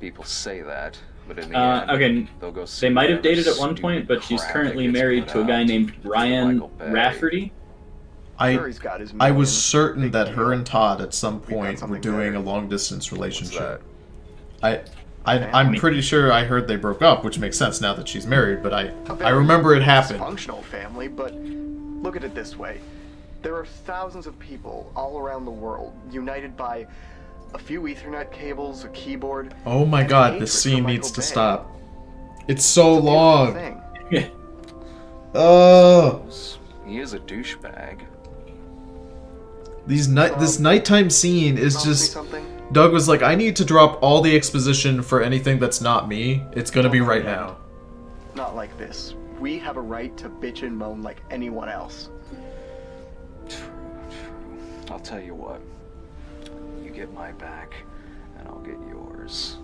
People say that, but in the end, Okay, they'll go they might have dated at one stupid point, but she's crap currently that gets married put to a guy out. named Ryan Michael Bay. Rafferty. Sure, he's got his I was millions. certain that her and Todd at some point were something doing better. a long distance relationship. What's I'm pretty sure I heard they broke up, which makes sense now that she's married, but I remember it happened. Dysfunctional family, but look at it this way. There are thousands of people all around the world, united by a few Ethernet cables, a keyboard. Oh my and god, hatred this for scene Michael needs to Bay. stop. It's so It's a long. beautiful thing. Oh. He is a douchebag. This nighttime scene is Promise me just. something? Doug was like, I need to drop all the exposition for anything that's not me. It's gonna be right now. Not like this. We have a right to bitch and moan like anyone else. I'll tell you what. You get my back, and I'll get yours.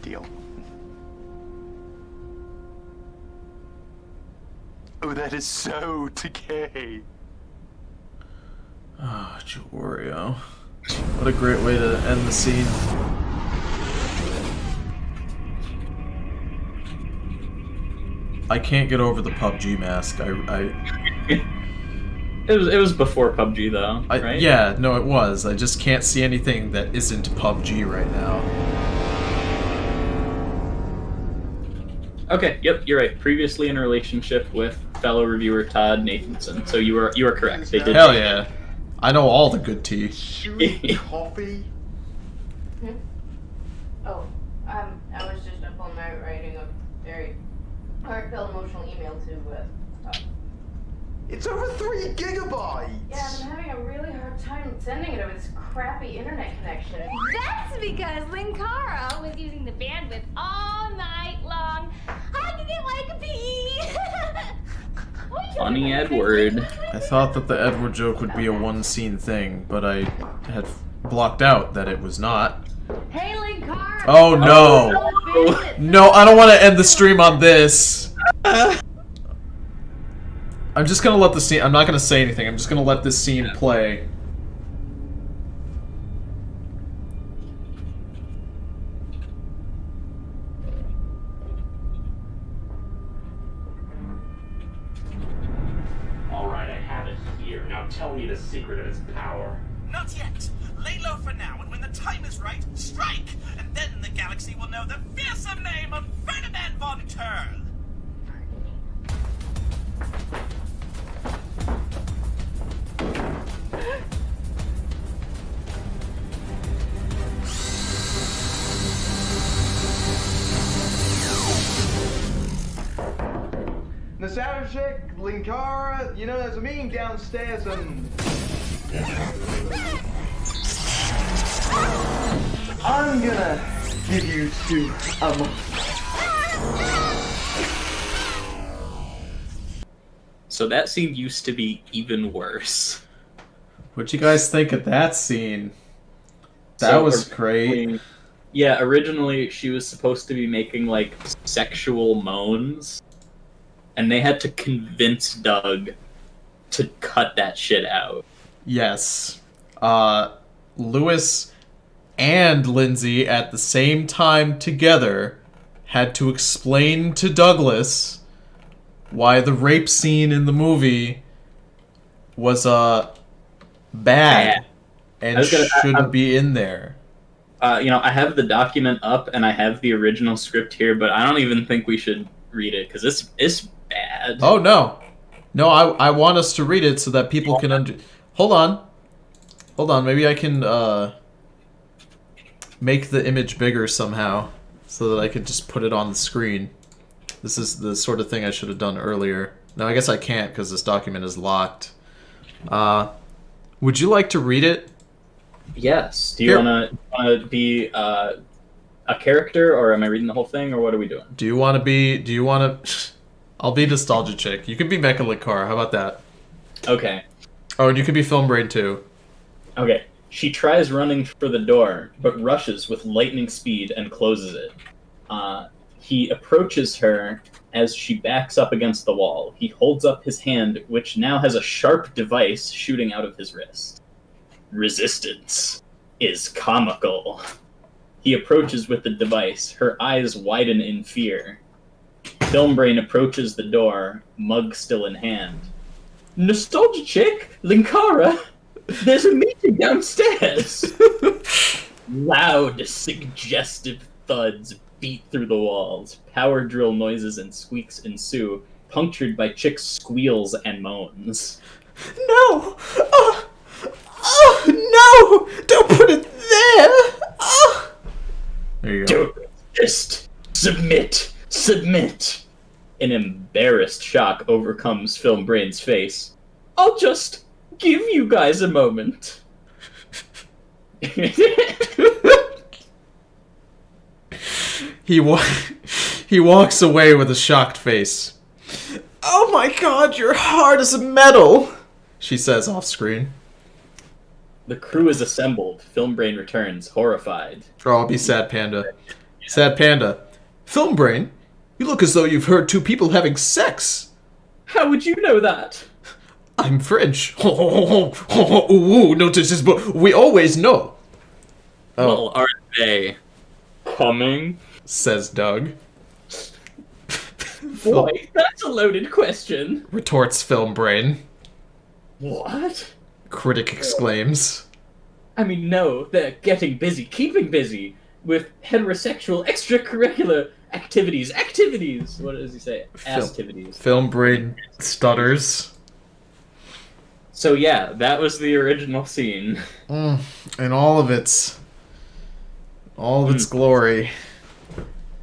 Deal. Oh, that is so decay. Oh, Jorio. What a great way to end the scene. I can't get over the PUBG mask. It was before PUBG though, right? Yeah, no, it was. I just can't see anything that isn't PUBG right now. Okay, yep, you're right. Previously in a relationship with fellow reviewer Todd Nathanson. So you are correct. They did. Hell yeah. I know all the good tea. Coffee? Oh, I was just up all night writing a very heartfelt, emotional email to Todd. It's over 3 gigabytes! Yeah, I'm having a really hard time sending it over this crappy internet connection. That's because Linkara was using the bandwidth all night long. I can get like a pee. Funny Edward. I thought that the Edward joke would be a one-scene thing, but I had blocked out that it was not. Hey, Linkara! Oh no! No, I don't want to end the stream on this. I'm just gonna let the scene. I'm not gonna say anything. I'm just gonna let this scene play. Alright, I have it here. Now tell me the secret of its power. Not yet. Lay low for now, and when the time is right, strike! And then the galaxy will know the fearsome name of Ferdinand von Turl. Massage chick, Linkara, you know, there's a meeting downstairs and... I'm gonna give you 2 a month. So that scene used to be even worse. What'd you guys think of that scene? That was great. Yeah, originally she was supposed to be making, like, sexual moans, and they had to convince Doug to cut that shit out. Yes. Lewis and Lindsay at the same time together had to explain to Douglas why the rape scene in the movie was bad and shouldn't be in there. You know, I have the document up and I have the original script here, but I don't even think we should read it because it's bad. Oh no, I want us to read it so that people can Hold on. Maybe I can make the image bigger somehow so that I can just put it on the screen. This is the sort of thing I should have done earlier. No, I guess I can't because this document is locked. Would you like to read it? Yes. Do you want to be a character, or am I reading the whole thing, or what are we doing? Do you want to... I'll be Nostalgia Chick. You can be Mecha Likar. How about that? Okay. Oh, and you can be Film Brain too. Okay. She tries running for the door, but rushes with lightning speed and closes it. He approaches her as she backs up against the wall. He holds up his hand, which now has a sharp device shooting out of his wrist. Resistance is comical. He approaches with the device. Her eyes widen in fear. Film Brain approaches the door, mug still in hand. Nostalgia Chick, Linkara, there's a meeting downstairs. Loud, suggestive thuds beat through the walls. Power drill noises and squeaks ensue, punctured by Chick's squeals and moans. No! No! Don't put it there! There you go. Don't resist! Submit! Submit! An embarrassed shock overcomes Film Brain's face. I'll just give you guys a moment. He walks away with a shocked face. Oh my god, your heart is metal! She says off screen. The crew is assembled. Film Brain returns, horrified. Oh, I'll be Sad Panda. Sad Panda. Film Brain? You look as though you've heard 2 people having sex. How would you know that? I'm French. Ooh, notices, but we always know. Oh. Well, are they coming? Says Doug. Boy, that's a loaded question. Retorts Film Brain. What? Critic exclaims. I mean, no, they're getting busy, keeping busy, with heterosexual extracurricular activities. Activities! What does he say? Activities. Film Brain stutters. So yeah, that was the original scene. And all of its glory.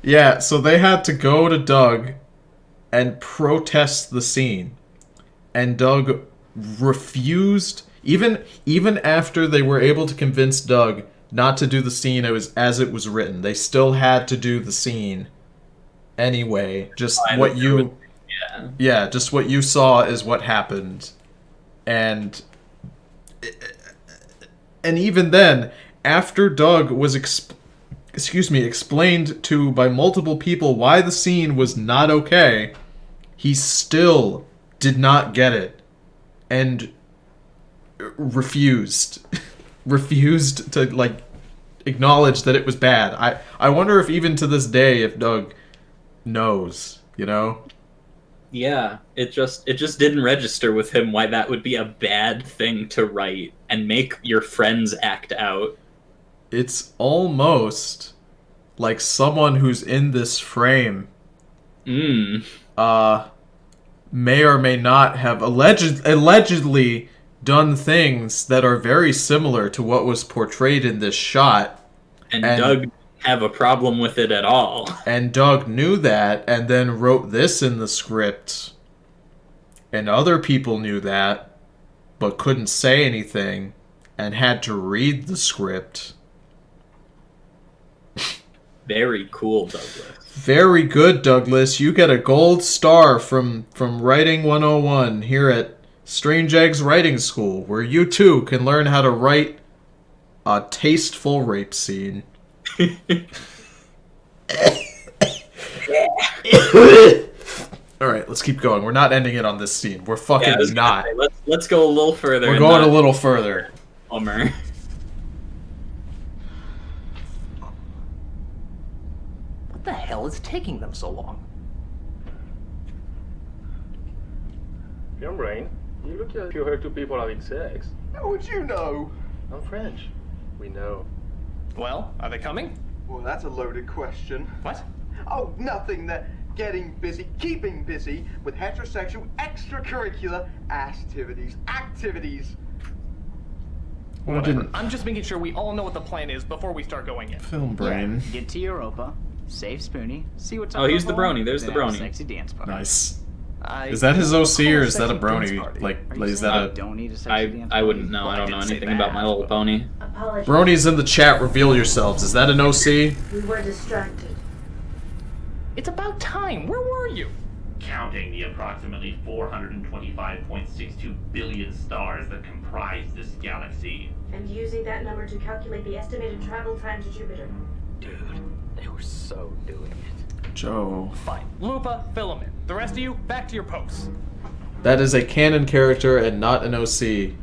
Yeah, so they had to go to Doug and protest the scene. And Doug refused, even after they were able to convince Doug not to do the scene as it was written. They still had to do the scene anyway. Just what you just what you saw is what happened. And even then, after Doug was explained to by multiple people why the scene was not okay, he still did not get it and refused to acknowledge that it was bad. I wonder if even to this day if Doug knows, you know? Yeah, it just didn't register with him why that would be a bad thing to write and make your friends act out. It's almost like someone who's in this frame may or may not have allegedly done things that are very similar to what was portrayed in this shot. And Doug didn't have a problem with it at all. And Doug knew that and then wrote this in the script and other people knew that, but couldn't say anything, and had to read the script. Very cool, Douglas. Very good, Douglas. You get a gold star from Writing 101 here at Strange Eggs Writing School, where you too can learn how to write a tasteful rape scene. Alright, let's keep going. We're not ending it on this scene. We're fucking not. Say, let's go a little further. We're going a little further. Bummer. What the hell is taking them so long? Young Brain, you look like you heard two people having sex. How would you know? I'm French. We know. Well, are they coming? Well, that's a loaded question. What? Oh, nothing. That getting busy, keeping busy with heterosexual extracurricular activities. Well, Whatever. I'm just making sure we all know what the plan is before we start going in. Film brain. Yeah, get to Europa, save Spoonie, see what's up. Oh, he's the brony. There's the then have a brony. Sexy dance party. Nice. Is that his OC or is that a brony? Like, is that a... Don't need a sexy dance I wouldn't know. I don't know anything about My Little Pony. Apologies. Bronies in the chat, reveal yourselves. Is that an OC? We were distracted. It's about time. Where were you? Counting the approximately 425.62 billion stars that comprise this galaxy. And using that number to calculate the estimated travel time to Jupiter. Dude, they were so doing it. Joe. Fine. Lupa, fill 'em in. The rest of you, back to your posts. That is a canon character and not an OC.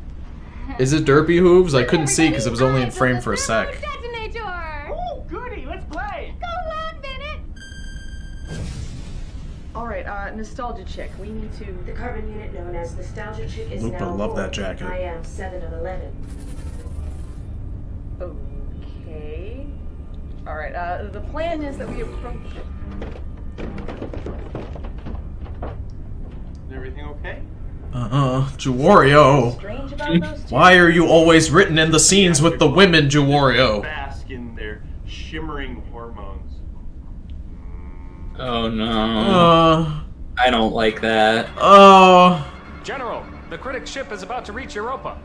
Is it Derpy Hooves? I couldn't see because it was only in frame for a sec. Oh, goody, let's play! Go on, Bennett! Alright, nostalgia check. We need to... The carbon unit known as Nostalgia Chick is Lupa, now love that aboard. jacket. I am 7 of 11. Okay. Alright, the plan is that we approach... Everything okay? Jawario. Strange about those two. Why are you always written in the scenes with the women, Jawario? Bask in their shimmering hormones. Oh no. I don't like that. General, the critic ship is about to reach Europa.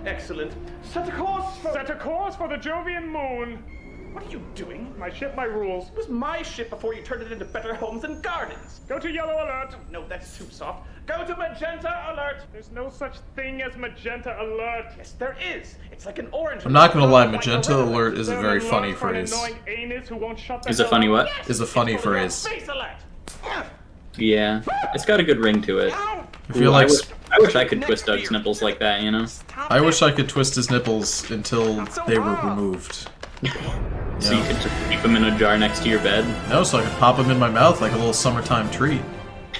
Excellent. Set a course for the Jovian moon. What are you doing? My ship, my rules. It was my ship before you turned it into Better Homes and Gardens. Go to yellow alert. No, that's too soft. Go to magenta alert. There's no such thing as magenta alert. Yes, there is. It's like an orange. I'm not gonna lie, magenta alert is a very funny phrase. Is a funny what? Is a funny phrase. Face alert. Yeah, it's got a good ring to it. I feel like I wish I could twist Doug's nipples like that, you know? I wish I could twist his nipples until they were removed. So you could just keep them in a jar next to your bed? No, so I could pop them in my mouth like a little summertime treat.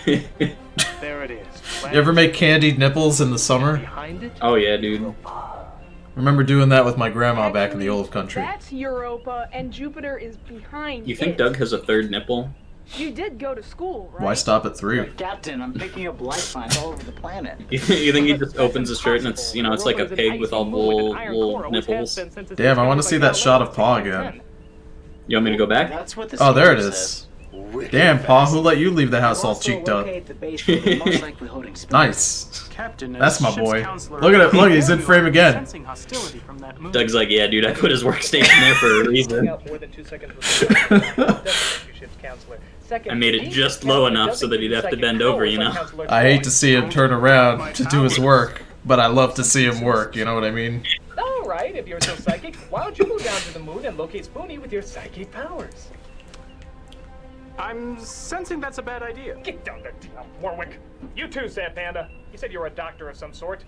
There it is. You ever make candied nipples in the summer? Oh yeah, dude. Remember doing that with my grandma back in the old country. That's Europa, and Jupiter is behind You think it. Doug has a third nipple? You did go to school, right? Why stop at 3? Captain, I'm picking up life signs all over the planet. You think he just opens his shirt and it's, you know, it's like a pig with all the little nipples? Damn, I want to see that shot of Paw again. You want me to go back? That's what the Oh, there it script is. says. Damn, Paw, who let you leave the house all cheeked up? Nice. That's my boy. Look at it. Look, he's in frame again. Doug's like, yeah, dude, I put his workstation there for a reason. I made it just low enough so that he'd have to bend over, you know? I hate to see him turn around to do his work, but I love to see him work, you know what I mean? Alright, if you're so psychic, why don't you go down to the moon and locate Spoonie with your psychic powers? I'm sensing that's a bad idea. Get down there, Warwick. You too, Sad Panda. You said you were a doctor of some sort.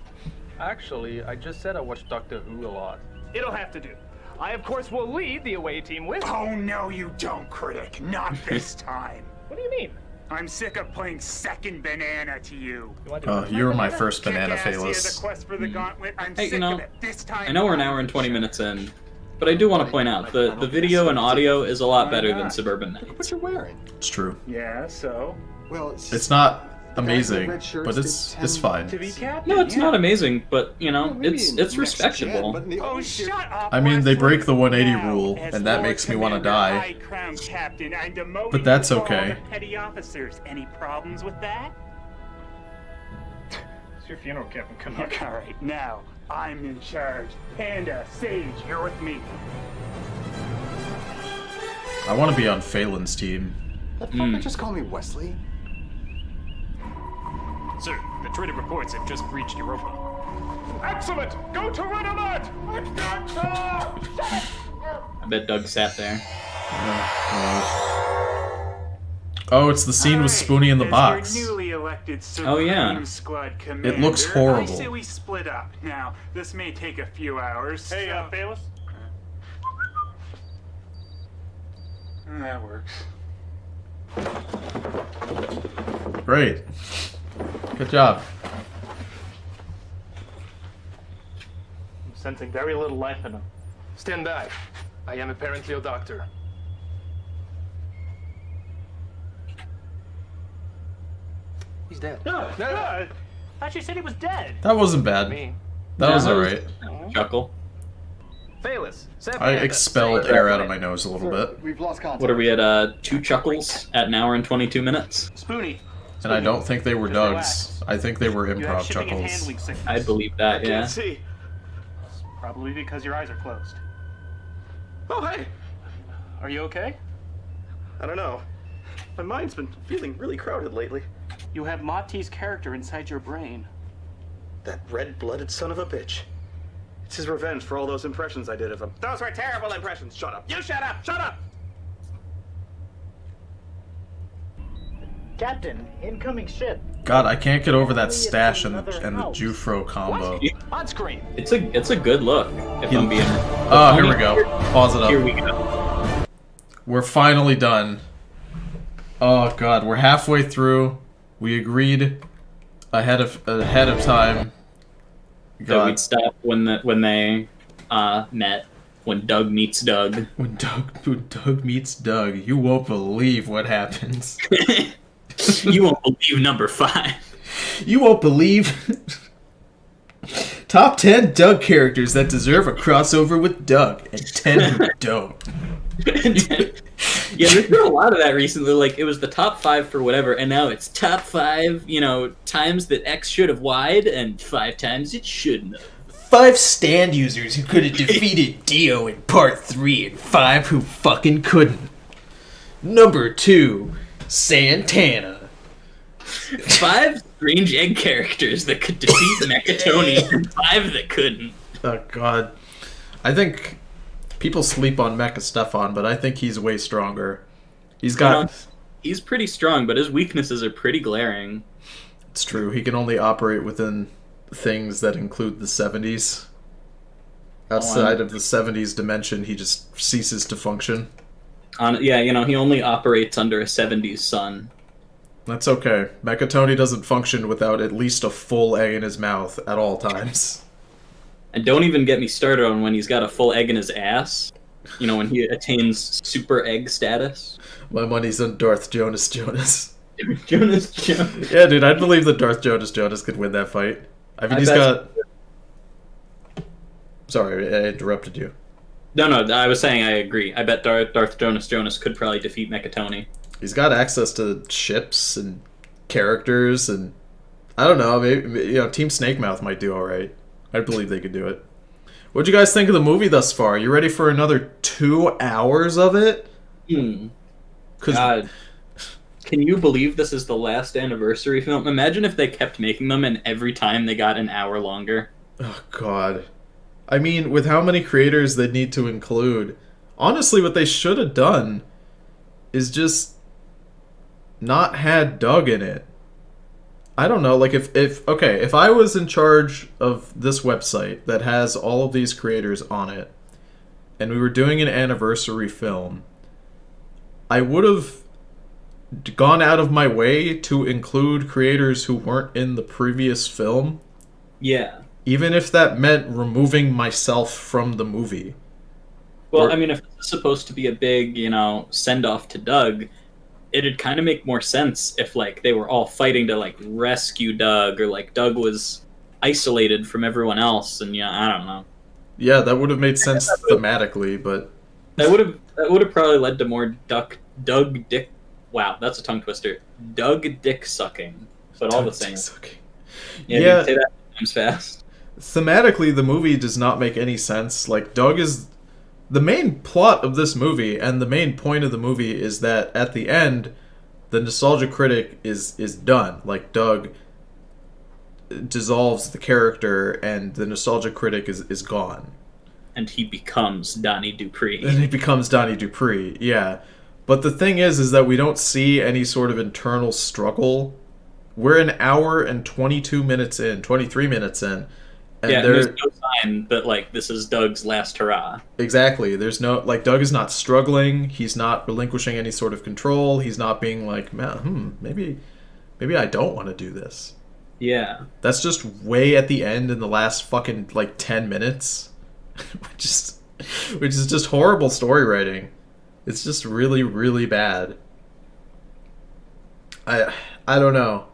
Actually, I just said I watched Doctor Who a lot. It'll have to do. I, of course, will lead the away team with... Oh, no, you don't, critic. Not this time. What do you mean? I'm sick of playing second banana to you. Oh, you were my first banana, Phalos. Hey, you know, I know we're an hour and 20 minutes in, but I do want to point out, the video and audio is a lot better than Suburban Nights. What you wearing? It's true. Yeah, so? Well, It's not amazing, but it's fine. No, it's not amazing, but, you know, it's respectable. Oh, shut up! I mean, they break the 180 rule, and that makes me want to die. But that's okay. Petty officers. Any problems with that? It's your funeral, Captain Canuck. All right, now I'm in charge. Panda, Sage, you're with me. I want to be on Phelan's team. That fucker just call me Wesley? Sir, the traded reports have just breached Europa. Excellent! Go to red alert! I bet Doug sat there. Oh, it's the scene with Spoonie in the box. Your newly elected Oh, yeah. Supreme Squad commander, It looks horrible. I say we split up. Now, this may take a few hours. Hey, Bayless? That works. Great. Good job. I'm sensing very little life in him. Stand by. I am apparently a doctor. He's dead. No. I thought you said he was dead. That wasn't bad. That was alright. Chuckle. Bayless, I expelled air out of my nose a little bit. We've lost contact. What are we at? 2 chuckles at an hour and 22 minutes. Spoonie. And I don't think they were Doug's. I think they were You have improv shipping and chuckles. handling sickness. I believe that, yeah. see. Probably because your eyes are closed. Oh, hey! Are you okay? I don't know. My mind's been feeling really crowded lately. You have Monty's character inside your brain. That red-blooded son of a bitch. It's his revenge for all those impressions I did of him. Those were terrible impressions. Shut up. You shut up! Shut up! Captain, incoming ship. God, I can't get over that stash and the Jufro combo. On screen. It's a good look. If I'm being. Oh, here we go. Pause it up. Here we go. We're finally done. Oh God, we're halfway through. We agreed ahead of time. So we'd stop when they met. When Doug meets Doug. When Doug meets Doug, you won't believe what happens. You won't believe number 5. You won't believe top 10 Doug characters that deserve a crossover with Doug, and 10 who don't. Yeah, there's been a lot of that recently. Like, it was the top 5 for whatever, and now it's top 5, times that X should have Y'd, and 5 times it shouldn't have. 5 stand users who could have defeated Dio in part 3, and 5 who fucking couldn't. Number 2, Santana. 5 strange egg characters that could defeat Mechatoni, and 5 that couldn't. Oh God, I think people sleep on Mecha Stefan, but I think he's way stronger. He's pretty strong, but his weaknesses are pretty glaring. It's true. He can only operate within things that include the 70s. Outside of the 70s dimension, he just ceases to function. He only operates under a 70s sun. That's okay. Mechatoni doesn't function without at least a full egg in his mouth at all times. And don't even get me started on when he's got a full egg in his ass. When he attains super egg status. My money's on Darth Jonas. Jonas. Yeah, dude, I'd believe that Darth Jonas could win that fight. I mean, he's got... Sorry, I interrupted you. No, I was saying I agree. I bet Darth Jonas could probably defeat Mechatoni. He's got access to ships and characters, and I don't know, maybe Team Snakemouth might do alright. I believe they could do it. What'd you guys think of the movie thus far? You ready for another 2 hours of it? God. Can you believe this is the last anniversary film? Imagine if they kept making them and every time they got an hour longer. Oh, God. I mean, with how many creators they need to include, honestly, what they should have done is just not had Doug in it. I don't know, like, if I was in charge of this website that has all of these creators on it, and we were doing an anniversary film, I would have gone out of my way to include creators who weren't in the previous film. Yeah. Even if that meant removing myself from the movie. Well, I mean, if it's supposed to be a big, send-off to Doug, it'd kind of make more sense if, they were all fighting to, rescue Doug, or, Doug was isolated from everyone else, and, I don't know. Yeah, that would have made sense thematically, but... That would have probably led to more Doug dick... Wow, that's a tongue twister. Doug dick sucking, but all the same. Yeah, you can say that times fast. Thematically, the movie does not make any sense. Like, Doug is the main plot of this movie, and the main point of the movie is that at the end, the nostalgia critic is done. Like, Doug dissolves the character, and the nostalgia critic is gone. And he becomes Donnie Dupree. And he becomes Donnie Dupree, yeah. But the thing is that we don't see any sort of internal struggle. We're an hour and 22 minutes in, 23 minutes in. And there's no sign that, like, this is Doug's last hurrah. Exactly. There's no, like, Doug is not struggling. He's not relinquishing any sort of control. He's not being like, man, maybe I don't want to do this. Yeah. That's just way at the end in the last fucking, like, 10 minutes. which is just horrible story writing. It's just really, really bad. I don't know.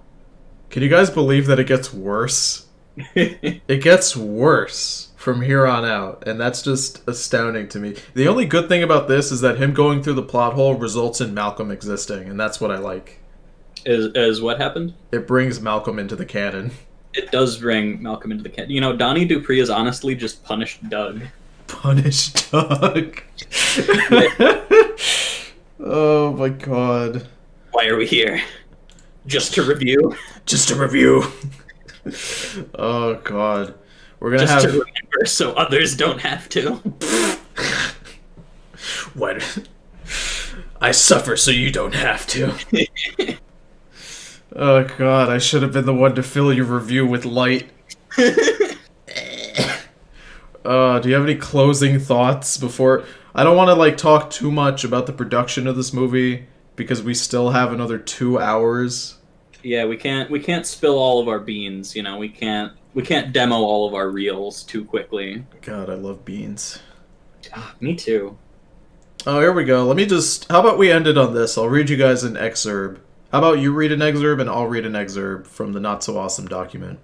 Can you guys believe that it gets worse? It gets worse from here on out, and that's just astounding to me. The only good thing about this is that him going through the plot hole results in Malcolm existing, and that's what I like. Is what happened? It brings Malcolm into the canon. It does bring Malcolm into the canon. You know, Donnie Dupree is honestly just punished Doug. Punished Doug. Oh my god. Why are we here? Just to review? Just to review. Oh god. We're gonna just have... to remember so others don't have to. What? I suffer so you don't have to. Oh god, I should have been the one to fill your review with light. Do you have any closing thoughts before... I don't want to, like, talk too much about the production of this movie, because we still have another 2 hours. Yeah, we can't spill all of our beans, you know, we can't demo all of our reels too quickly. God, I love beans. Me too. Oh, here we go. How about we end it on this? I'll read you guys an excerpt. How about you read an excerpt and I'll read an excerpt from the Not So Awesome document.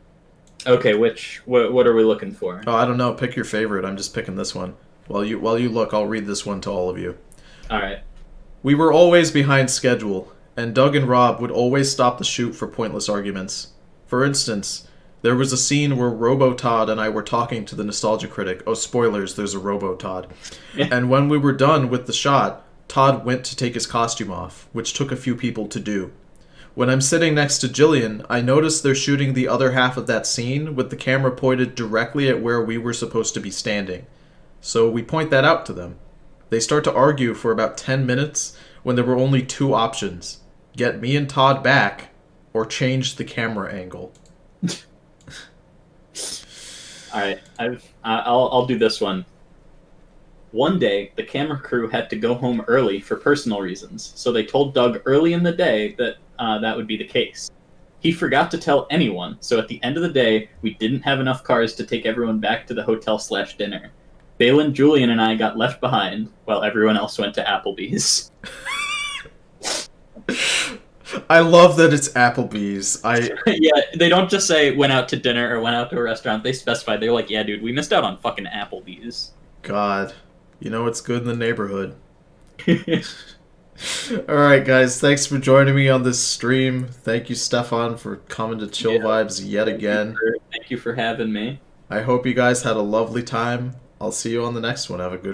Okay, what are we looking for? Oh, I don't know. Pick your favorite. I'm just picking this one. While you look, I'll read this one to all of you. All right. We were always behind schedule, and Doug and Rob would always stop the shoot for pointless arguments. For instance, there was a scene where Robo-Todd and I were talking to the nostalgia critic. Oh, spoilers, there's a Robo-Todd. And when we were done with the shot, Todd went to take his costume off, which took a few people to do. When I'm sitting next to Jillian, I notice they're shooting the other half of that scene with the camera pointed directly at where we were supposed to be standing. So we point that out to them. They start to argue for about 10 minutes when there were only 2 options. Get me and Todd back, or change the camera angle. Alright, I'll do this one. One day, the camera crew had to go home early for personal reasons, so they told Doug early in the day that that would be the case. He forgot to tell anyone, so at the end of the day, we didn't have enough cars to take everyone back to the hotel/dinner. Balin, Julian, and I got left behind, while everyone else went to Applebee's. I love that it's Applebee's. Yeah, they don't just say went out to dinner or went out to a restaurant. They specify. They're like, yeah, dude, we missed out on fucking Applebee's. God. You know what's good in the neighborhood. Alright, guys. Thanks for joining me on this stream. Thank you, Stefan, for coming to Chill Vibes yet again. Thank you for having me. I hope you guys had a lovely time. I'll see you on the next one. Have a good